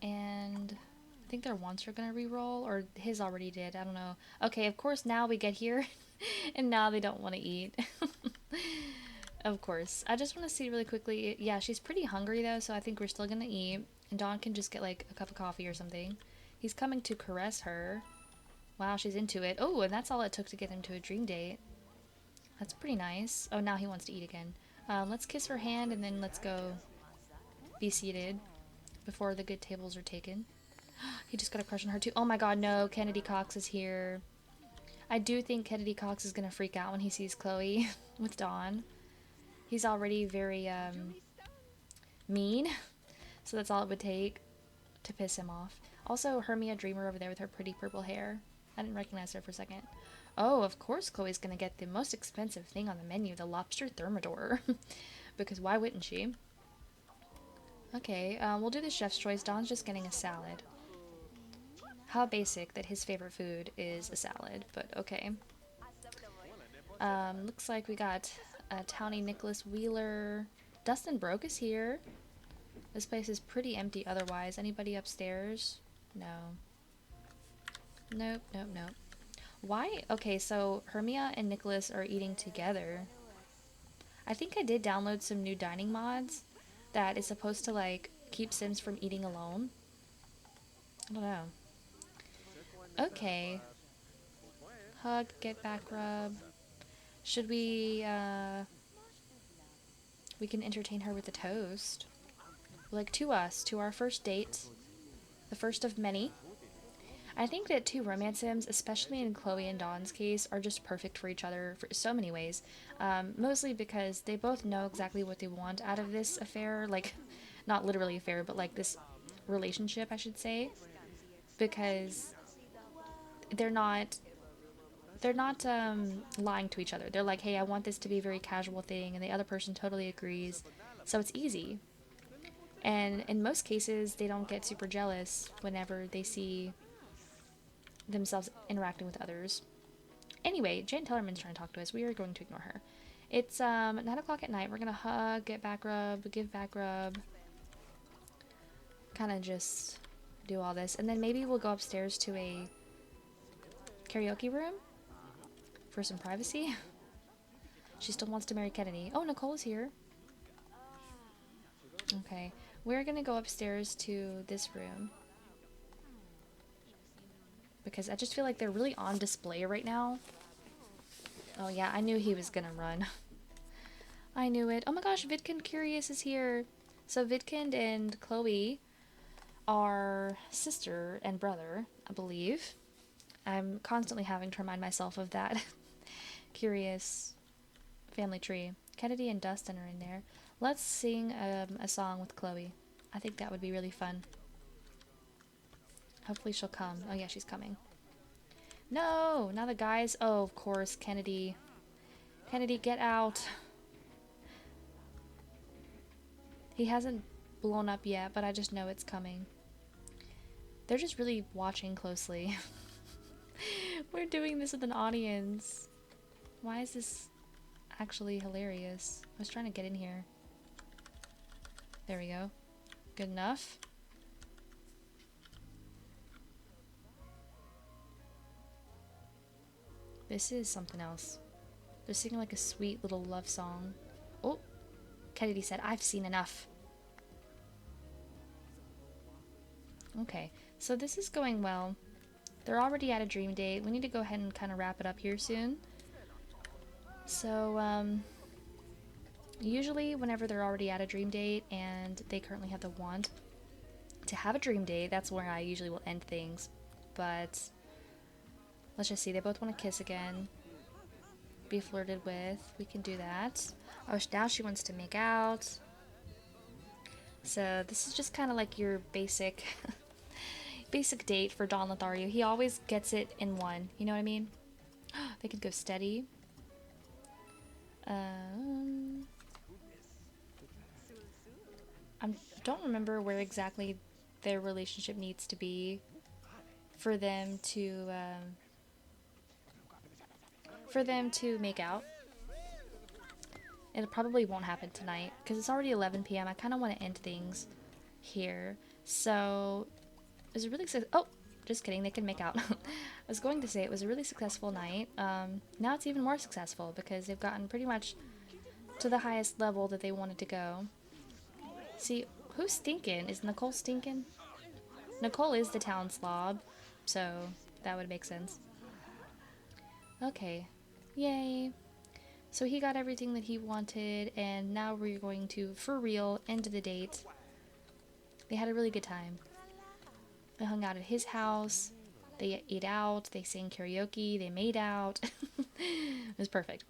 And... I think their wants are gonna re-roll, or his already did, I don't know. Okay, of course now we get here, and now they don't want to eat. Of course. I just want to see really quickly, yeah, she's pretty hungry though, so I think we're still gonna eat, and Dawn can just get like a cup of coffee or something. He's coming to caress her. Wow, she's into it. Oh, and that's all it took to get him to a dream date. That's pretty nice. Oh, now he wants to eat again. Let's kiss her hand, and then let's go be seated before the good tables are taken. He just got a crush on her too. Oh my god, no. Kennedy Cox is here. I do think Kennedy Cox is gonna freak out when he sees Chloe with Dawn. He's already very, mean. So that's all it would take to piss him off. Also, Hermia Dreamer over there with her pretty purple hair. I didn't recognize her for a second. Oh, of course Chloe's gonna get the most expensive thing on the menu, the lobster thermidor. Because why wouldn't she? Okay, we'll do the chef's choice. Dawn's just getting a salad. How basic that his favorite food is a salad, but okay. Looks like we got Townie Nicholas Wheeler. Dustin Broke is here. This place is pretty empty otherwise. Anybody upstairs? No. Nope, nope, nope. Why? Okay, so Hermia and Nicholas are eating together. I think I did download some new dining mods that is supposed to, like, keep Sims from eating alone. I don't know. Okay. Hug, get back rub. Should we, we can entertain her with a toast. Like, to us, to our first date. The first of many. I think that two romance sims, especially in Chloe and Dawn's case, are just perfect for each other for so many ways. Mostly because they both know exactly what they want out of this affair. Like, not literally affair, but like this relationship, I should say. Because they're not lying to each other. They're like, hey, I want this to be a very casual thing, and the other person totally agrees. So it's easy. And in most cases, they don't get super jealous whenever they see themselves interacting with others. Anyway, Jan Tellerman's trying to talk to us. We are going to ignore her. It's 9 o'clock at night. We're gonna hug, get back rub, give back rub. Kind of just do all this. And then maybe we'll go upstairs to a karaoke room for some privacy. She still wants to marry Kennedy. Oh, Nicole's here. Okay. We're gonna go upstairs to this room. Because I just feel like they're really on display right now. Oh yeah, I knew he was gonna run. I knew it. Oh my gosh, Vidkind Curious is here. So Vidkind and Chloe are sister and brother, I believe. I'm constantly having to remind myself of that. Curious family tree. Kennedy and Dustin are in there. Let's sing a song with Chloe. I think that would be really fun. Hopefully she'll come. Oh yeah, she's coming. No! Now the guys... Oh, of course, Kennedy. Kennedy, get out. He hasn't blown up yet, but I just know it's coming. They're just really watching closely. We're doing this with an audience. Why is this actually hilarious? I was trying to get in here. There we go. Good enough. This is something else. They're singing like a sweet little love song. Oh! Kennedy said, I've seen enough. Okay, so this is going well. They're already at a dream date. We need to go ahead and kind of wrap it up here soon. So, usually whenever they're already at a dream date and they currently have the want to have a dream date, that's where I usually will end things. But let's just see. They both want to kiss again. Be flirted with. We can do that. Oh, now she wants to make out. So this is just kind of like your basic basic date for Don Lothario. He always gets it in one. You know what I mean? They could go steady. I don't remember where exactly their relationship needs to be for them to make out. It probably won't happen tonight because it's already 11 p.m. I kind of want to end things here. So it was a really oh, just kidding. They can make out. I was going to say it was a really successful night. Now it's even more successful because they've gotten pretty much to the highest level that they wanted to go. See, who's stinking? Is Nicole stinking? Nicole is the town slob, so that would make sense. Okay. Yay. So he got everything that he wanted, and now we're going to, for real, end the date. They had a really good time. They hung out at his house, they ate out, they sang karaoke, they made out. It was perfect.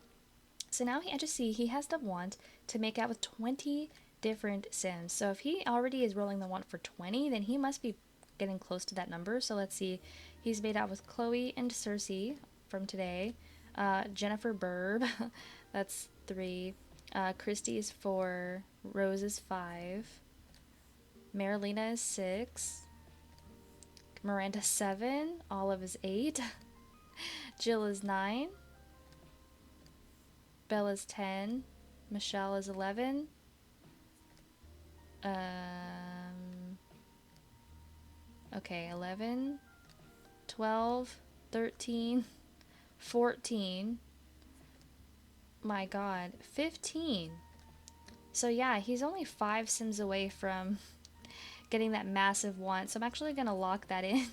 So now I just see he has the want to make out with 20 different Sims. So if he already is rolling the want for 20, then he must be getting close to that number. So let's see. He's made out with Chloe and Cersei from today. Jennifer Burb, that's 3. Christy is 4. Rose is 5. Marilena is 6. Miranda 7. Olive is 8. Jill is 9. Bella's 10. Michelle is 11. Okay, 11, 12, 13, 14. My god, 15. So yeah, he's only 5 Sims away from getting that massive want, so I'm actually going to lock that in.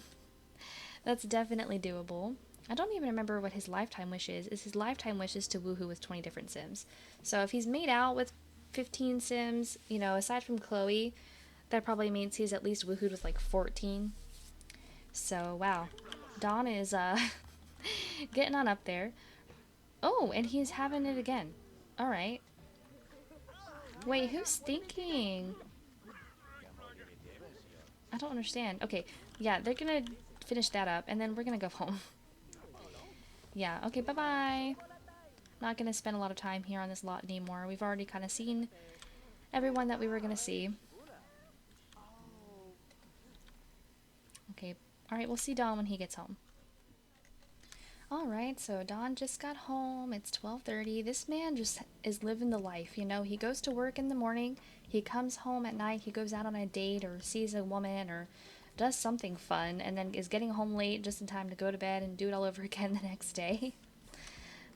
That's definitely doable. I don't even remember what his lifetime wish is. His lifetime wish is to woohoo with 20 different Sims. So if he's made out with 15 Sims, you know, aside from Chloe, that probably means he's at least woohooed with like 14. So, wow. Don is getting on up there. Oh, and he's having it again. Alright. Wait, who's thinking? I don't understand. Okay, yeah, they're gonna finish that up, and then we're gonna go home. Yeah, okay, bye-bye. Not gonna spend a lot of time here on this lot anymore. We've already kind of seen everyone that we were gonna see. Okay, alright, we'll see Don when he gets home. Alright, so Don just got home. It's 12:30. This man just is living the life, you know? He goes to work in the morning, he comes home at night, he goes out on a date or sees a woman or does something fun, and then is getting home late just in time to go to bed and do it all over again the next day.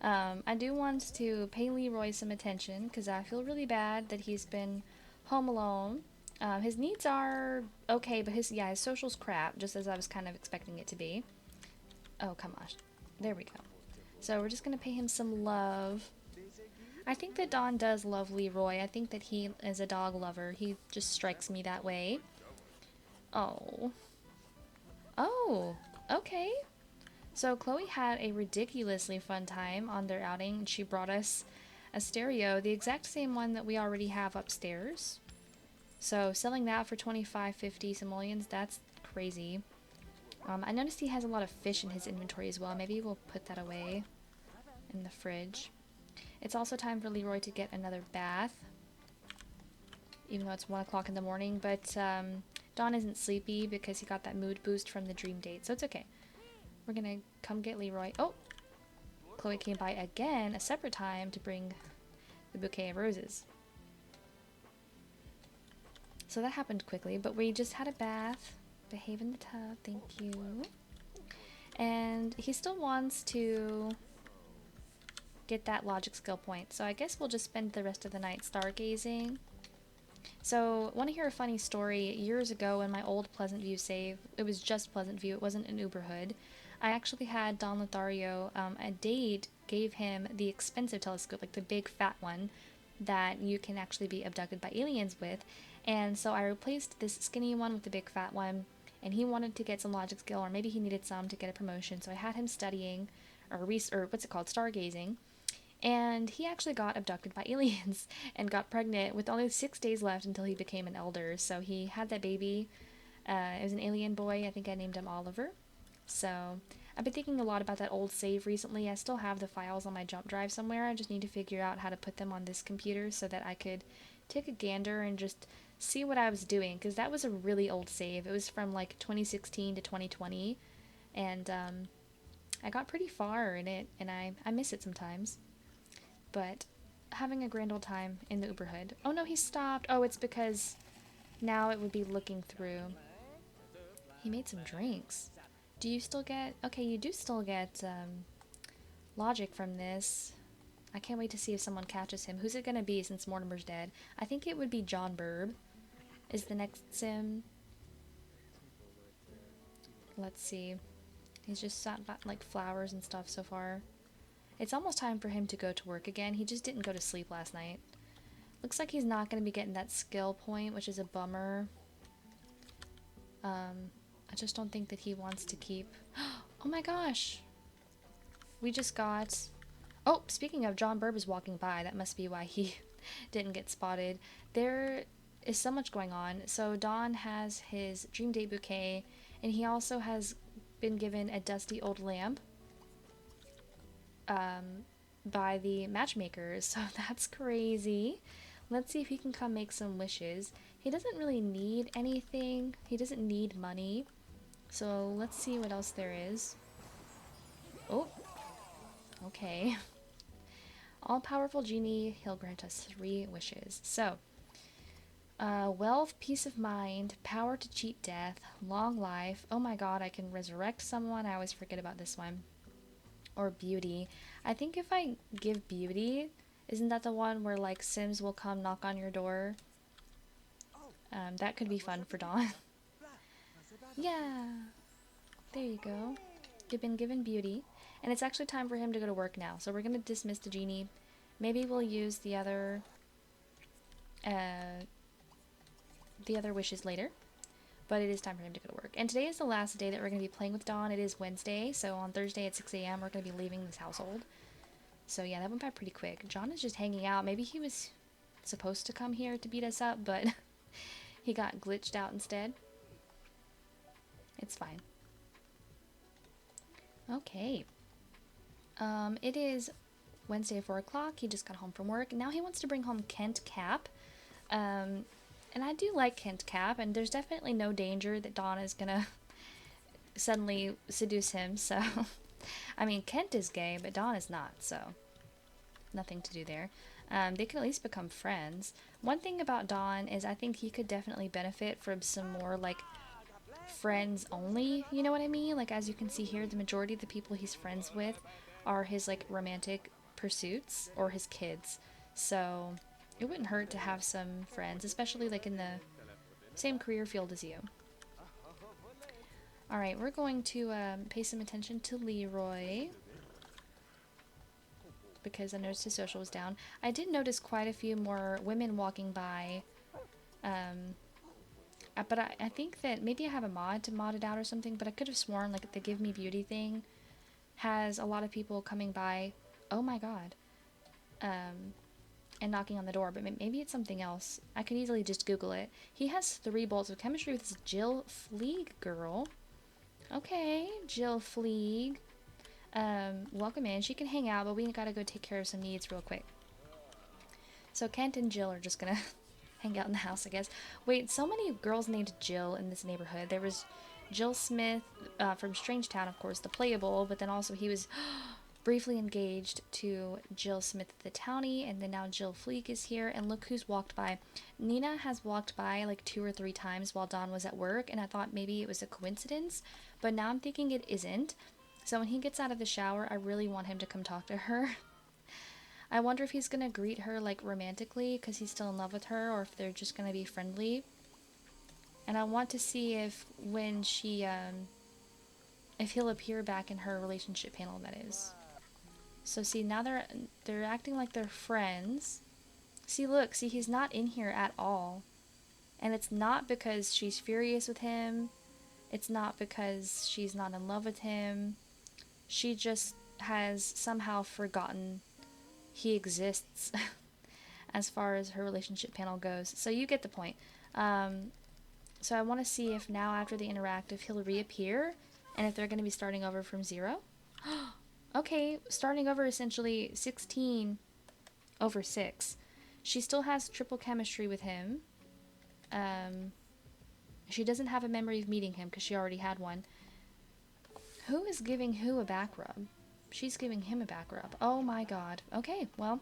I do want to pay Leroy some attention because I feel really bad that he's been home alone. His needs are okay, but his social's crap, just as I was kind of expecting it to be. Oh, come on. There we go. So we're just going to pay him some love. I think that Don does love Leroy. I think that he is a dog lover. He just strikes me that way. Oh. Oh, okay. So Chloe had a ridiculously fun time on their outing. She brought us a stereo, the exact same one that we already have upstairs. So selling that for 25.50 simoleons, that's crazy. I noticed he has a lot of fish in his inventory as well. Maybe we'll put that away in the fridge. It's also time for Leroy to get another bath, even though it's 1 o'clock in the morning. But Dawn isn't sleepy because he got that mood boost from the dream date, so it's okay. We're gonna come get Leroy. Oh! Chloe came by again, a separate time, to bring the bouquet of roses. So that happened quickly, but we just had a bath. Behave in the tub, thank you. And he still wants to get that logic skill point, so I guess we'll just spend the rest of the night stargazing. So, want to hear a funny story? Years ago in my old Pleasant View save, it was just Pleasant View, it wasn't an Uberhood. I actually had Don Lothario, a date gave him the expensive telescope, like the big fat one, that you can actually be abducted by aliens with. And so I replaced this skinny one with the big fat one, and he wanted to get some logic skill, or maybe he needed some to get a promotion, so I had him studying, or what's it called, stargazing, and he actually got abducted by aliens and got pregnant with only 6 days left until he became an elder. So he had that baby. It was an alien boy. I think I named him Oliver. So I've been thinking a lot about that old save recently. I still have the files on my jump drive somewhere. I just need to figure out how to put them on this computer so that I could take a gander and just see what I was doing, because that was a really old save. It was from like 2016 to 2020, and I got pretty far in it, and I miss it sometimes. But having a grand old time in the Uberhood. Oh no, he stopped. Oh, it's because now it would be looking through. He made some drinks. Do you still get... Okay, you do still get logic from this. I can't wait to see if someone catches him. Who's it gonna be since Mortimer's dead? I think it would be John Burb is the next sim. Let's see. He's just sat by, like, flowers and stuff so far. It's almost time for him to go to work again. He just didn't go to sleep last night. Looks like he's not going to be getting that skill point, which is a bummer. I just don't think that he wants to keep... Oh my gosh! We just got... Oh, speaking of, John Burb is walking by. That must be why he didn't get spotted. There is so much going on. So Don has his Dream Date bouquet, and he also has been given a dusty old lamp by the matchmakers, so that's crazy. Let's see if he can come make some wishes. He doesn't really need anything. He doesn't need money. So let's see what else there is. Oh, okay. All-powerful Genie, he'll grant us 3 wishes. So, wealth, peace of mind, power to cheat death, long life. Oh my god, I can resurrect someone. I always forget about this one. Or beauty. I think if I give beauty, isn't that the one where, like, Sims will come knock on your door? That could be fun for Dawn. Yeah. There you go. You've been given beauty. And it's actually time for him to go to work now. So we're going to dismiss the Genie. Maybe we'll use the other wishes later. But it is time for him to go to work. And today is the last day that we're going to be playing with Dawn. It is Wednesday, so on Thursday at 6 a.m. we're going to be leaving this household. So yeah, that went by pretty quick. John is just hanging out. Maybe he was supposed to come here to beat us up, but he got glitched out instead. It's fine. Okay. It is Wednesday at 4 o'clock. He just got home from work. Now he wants to bring home Kent Cap. And I do like Kent Cap, and there's definitely no danger that Dawn is gonna suddenly seduce him, so I mean, Kent is gay, but Dawn is not, so nothing to do there. They can at least become friends. One thing about Dawn is I think he could definitely benefit from some more, like, friends only, you know what I mean? Like, as you can see here, the majority of the people he's friends with are his, like, romantic pursuits or his kids. So it wouldn't hurt to have some friends, especially, like, in the same career field as you. Alright, we're going to pay some attention to Leroy, because I noticed his social was down. I did notice quite a few more women walking by, but I think that maybe I have a mod to mod it out or something, but I could have sworn, like, the Give Me Beauty thing has a lot of people coming by, oh my god, and knocking on the door, but maybe it's something else. I could easily just Google it. He has 3 bolts of chemistry with this Jill Fleeg girl. Okay, Jill Fleeg. Welcome in. She can hang out, but we gotta go take care of some needs real quick. So Kent and Jill are just gonna hang out in the house, I guess. Wait, so many girls named Jill in this neighborhood. There was Jill Smith from Strangetown, of course, the playable, but then also he was briefly engaged to Jill Smith the townie, and then now Jill Fleek is here, and look who's walked by. Nina has walked by like 2 or 3 times while Dawn was at work, and I thought maybe it was a coincidence, but now I'm thinking it isn't. So when he gets out of the shower, I really want him to come talk to her. I wonder if he's gonna greet her like romantically because he's still in love with her, or if they're just gonna be friendly. And I want to see if when she, if he'll appear back in her relationship panel, that is. So see, now they're acting like they're friends. See, look, see, he's not in here at all. And it's not because she's furious with him. It's not because she's not in love with him. She just has somehow forgotten he exists as far as her relationship panel goes. So you get the point. So I want to see if now after they interact, if he'll reappear, and if they're going to be starting over from 0. Okay, starting over essentially 16 over 6. She still has triple chemistry with him. She doesn't have a memory of meeting him because she already had one. Who is giving who a back rub? She's giving him a back rub. Oh my god. Okay, well,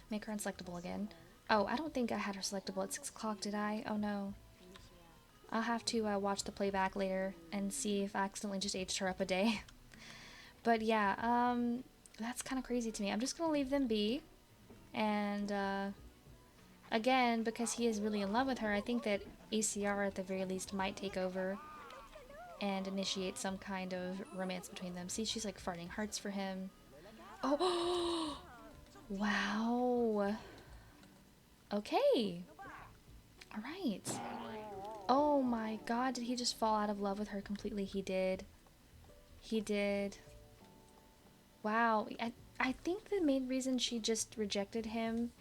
make her unselectable again. Oh, I don't think I had her selectable at 6 o'clock, did I? Oh no. I'll have to watch the playback later and see if I accidentally just aged her up a day. But yeah, that's kind of crazy to me. I'm just going to leave them be. And again, because he is really in love with her, I think that ACR at the very least might take over and initiate some kind of romance between them. See, she's like farting hearts for him. Oh, wow. Okay. All right. Oh my god, did he just fall out of love with her completely? He did. He did. Wow. I think the main reason she just rejected him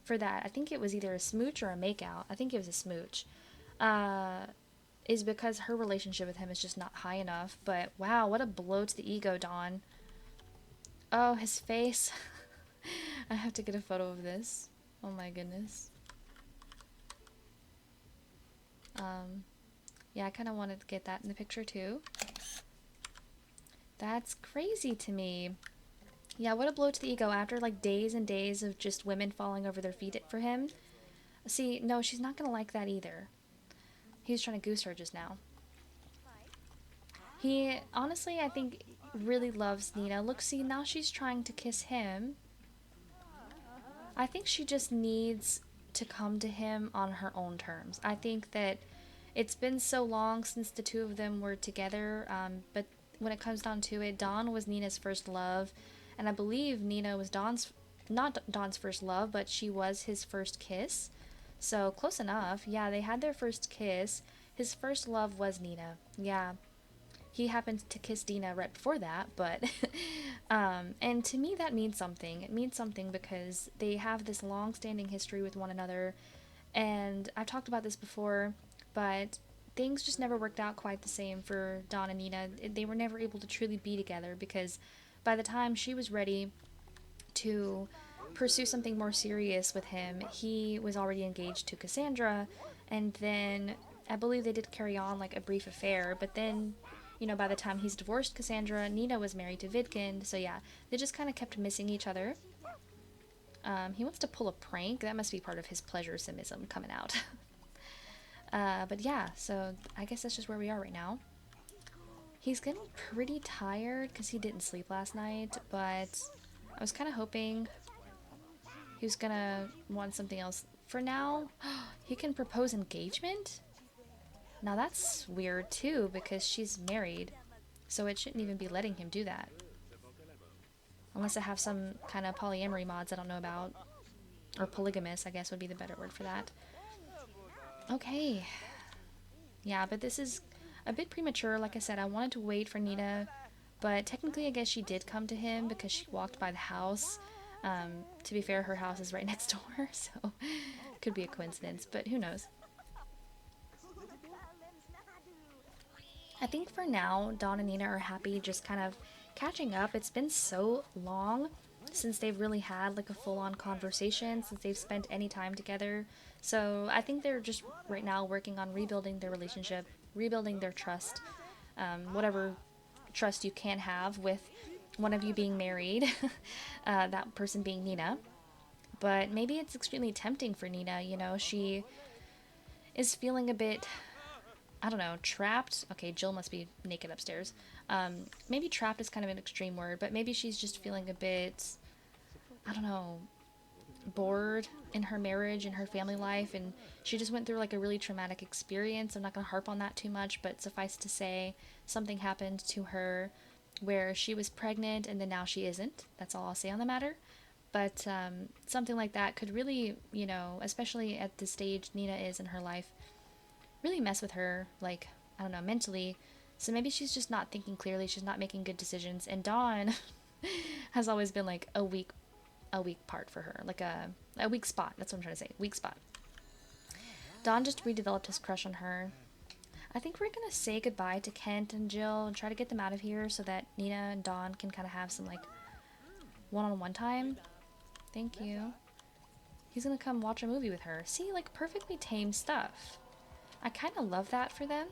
for that, I think it was either a smooch or a makeout. I think it was a smooch. Is because her relationship with him is just not high enough. But wow, what a blow to the ego, Dawn. Oh, his face. I have to get a photo of this. Oh my goodness. Yeah, I kind of wanted to get that in the picture too. That's crazy to me. Yeah, what a blow to the ego after like days and days of just women falling over their feet for him. See, no, she's not gonna like that either. He was trying to goose her just now. He, honestly, I think, really loves Nina. Look, see, now she's trying to kiss him. I think she just needs to come to him on her own terms. I think that it's been so long since the two of them were together, but when it comes down to it, Dawn was Nina's first love, and I believe Nina was not Dawn's first love, but she was his first kiss. So, close enough. Yeah, they had their first kiss. His first love was Nina. Yeah. He happened to kiss Dina right before that, but... and to me, that means something. It means something because they have this long-standing history with one another, and I've talked about this before, but things just never worked out quite the same for Dawn and Nina. They were never able to truly be together because by the time she was ready to pursue something more serious with him, he was already engaged to Cassandra, and then I believe they did carry on like a brief affair, but then you know, by the time he's divorced Cassandra, Nina was married to Vidkind, so yeah, they just kind of kept missing each other. He wants to pull a prank. That must be part of his pleasure-simism coming out. But yeah, so I guess that's just where we are right now. He's getting pretty tired because he didn't sleep last night, but I was kind of hoping he was gonna want something else. For now, he can propose engagement? Now that's weird too, because she's married, so it shouldn't even be letting him do that. Unless I have some kind of polyamory mods I don't know about. Or polygamous, I guess would be the better word for that. Okay. Yeah, but this is a bit premature. Like I said, I wanted to wait for Nina, but technically I guess she did come to him because she walked by the house. To be fair, her house is right next door, so could be a coincidence, but who knows. I think for now, Dawn and Nina are happy just kind of catching up. It's been so long since they've really had like a full-on conversation, since they've spent any time together. So I think they're just right now working on rebuilding their relationship, rebuilding their trust, whatever trust you can have with one of you being married, that person being Nina. But maybe it's extremely tempting for Nina, you know, she is feeling a bit, I don't know, trapped. Okay, Jill must be naked upstairs. Maybe trapped is kind of an extreme word, but maybe she's just feeling a bit, I don't know, bored in her marriage and her family life, and she just went through like a really traumatic experience. I'm not going to harp on that too much, but suffice to say, something happened to her where she was pregnant and then now she isn't. That's all I'll say on the matter. But something like that could really, you know, especially at the stage Nina is in her life, really mess with her, like, I don't know, mentally. So maybe she's just not thinking clearly, she's not making good decisions, and Dawn has always been like a weak part for her, like a weak spot. That's what I'm trying to say, weak spot. Dawn just redeveloped his crush on her. I think we're gonna say goodbye to Kent and Jill and try to get them out of here so that Nina and Dawn can kind of have some like one-on-one time. Thank you. He's gonna come watch a movie with her. See, like perfectly tame stuff. I kind of love that for them.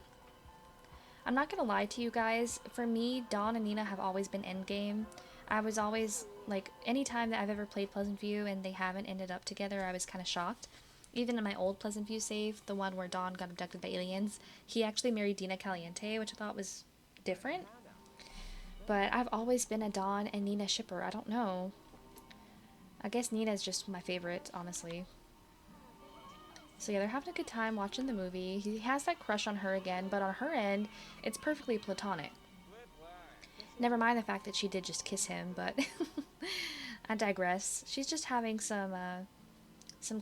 I'm not gonna lie to you guys, for me, Dawn and Nina have always been endgame. I was always, like, anytime that I've ever played Pleasant View and they haven't ended up together, I was kind of shocked. Even in my old Pleasant View save, the one where Dawn got abducted by aliens, he actually married Dina Caliente, which I thought was different. But I've always been a Dawn and Nina shipper, I don't know. I guess Nina's just my favorite, honestly. So yeah, they're having a good time watching the movie. He has that crush on her again, but on her end, it's perfectly platonic. Never mind the fact that she did just kiss him, but I digress. She's just having some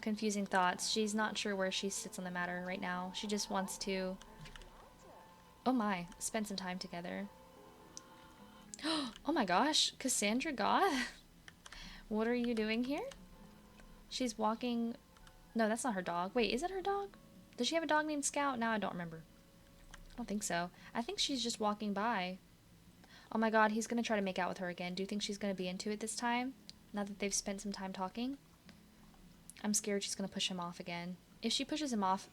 confusing thoughts. She's not sure where she sits on the matter right now. She just wants to, oh my, spend some time together. Oh my gosh, Cassandra Goth? What are you doing here? She's walking... No, that's not her dog. Wait, is it her dog? Does she have a dog named Scout? Now I don't remember. I don't think so. I think she's just walking by. Oh my god, he's going to try to make out with her again. Do you think she's going to be into it this time? Now that they've spent some time talking? I'm scared she's going to push him off again. If she pushes him off...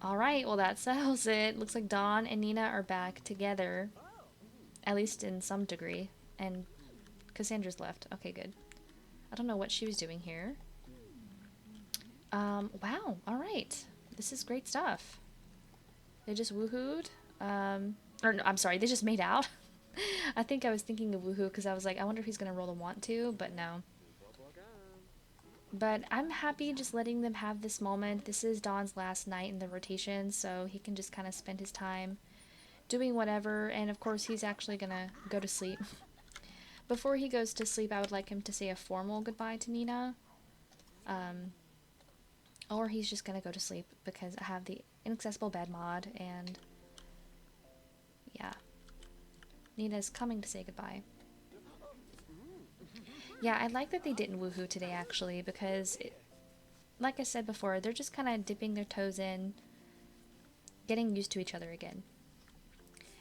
Alright, well that settles it. Looks like Dawn and Nina are back together. At least in some degree. And Cassandra's left. Okay, good. I don't know what she was doing here. Wow, alright. This is great stuff. They just woohooed. Or no, I'm sorry, they just made out. I think I was thinking of woohoo because I was like, I wonder if he's going to roll a want to, but no. But I'm happy just letting them have this moment. This is Dawn's last night in the rotation, so he can just kind of spend his time doing whatever, and of course he's actually going to go to sleep. Before he goes to sleep, I would like him to say a formal goodbye to Nina. Or he's just going to go to sleep because I have the inaccessible bed mod, and yeah. Nina's coming to say goodbye. Yeah, I like that they didn't woohoo today, actually, because, like I said before, they're just kind of dipping their toes in, getting used to each other again.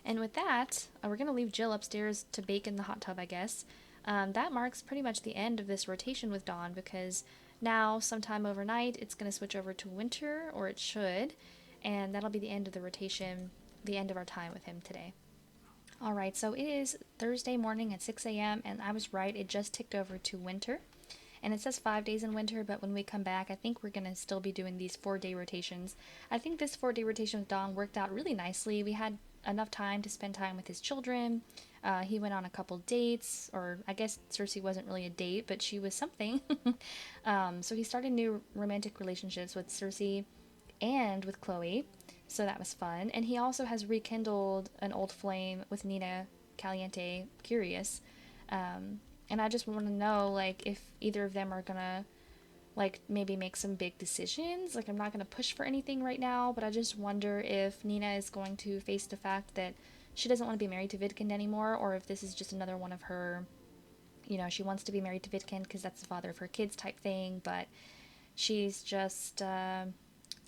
And with that, we're going to leave Jill upstairs to bake in the hot tub, I guess. That marks pretty much the end of this rotation with Dawn, because now, sometime overnight, it's going to switch over to winter, or it should, and that'll be the end of the rotation the end of our time with him today. Alright, so it is Thursday morning at 6 a.m. and I was right, it just ticked over to winter. And it says 5 days in winter, but when we come back, I think we're going to still be doing these 4-day rotations. I think this 4-day rotation with Don worked out really nicely. We had enough time to spend time with his children. He went on a couple dates, or I guess Cersei wasn't really a date, but she was something. So he started new romantic relationships with Cersei and with Chloe, so that was fun. And he also has rekindled an old flame with Nina Caliente Curious. And I just want to know, like, if either of them are gonna, like, maybe make some big decisions. Like, I'm not gonna push for anything right now, but I just wonder if Nina is going to face the fact that she doesn't want to be married to Vidkund anymore, or if this is just another one of her, you know, she wants to be married to Vidkund because that's the father of her kids type thing, but she's just,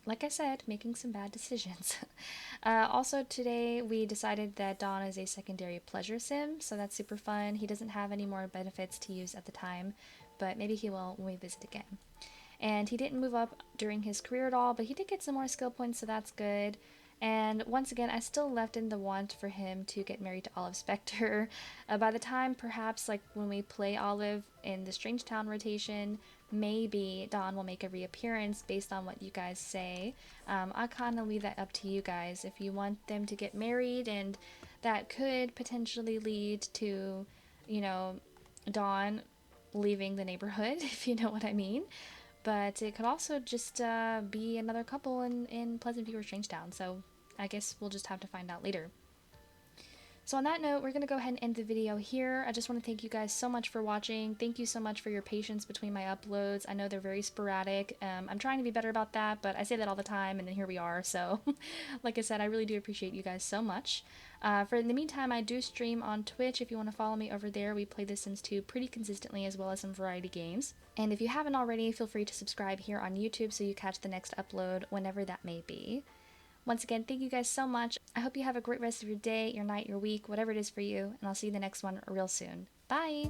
like I said, making some bad decisions. Also today we decided that Dawn is a secondary pleasure sim, so that's super fun. He doesn't have any more benefits to use at the time, but maybe he will when we visit again. And he didn't move up during his career at all, but he did get some more skill points, so that's good. And once again, I still left in the want for him to get married to Olive Spectre. By the time, perhaps, like when we play Olive in the Strange Town rotation, maybe Dawn will make a reappearance based on what you guys say. I kind of leave that up to you guys. If you want them to get married, and that could potentially lead to, you know, Dawn leaving the neighborhood, if you know what I mean. But it could also just be another couple in Pleasant View or Strangetown, so I guess we'll just have to find out later. So on that note, we're going to go ahead and end the video here. I just want to thank you guys so much for watching. Thank you so much for your patience between my uploads. I know they're very sporadic. I'm trying to be better about that, but I say that all the time, and then here we are. So, like I said, I really do appreciate you guys so much. For in the meantime, I do stream on Twitch. If you want to follow me over there, we play The Sims 2 pretty consistently, as well as some variety games. And if you haven't already, feel free to subscribe here on YouTube so you catch the next upload whenever that may be. Once again, thank you guys so much. I hope you have a great rest of your day, your night, your week, whatever it is for you, and I'll see you in the next one real soon. Bye!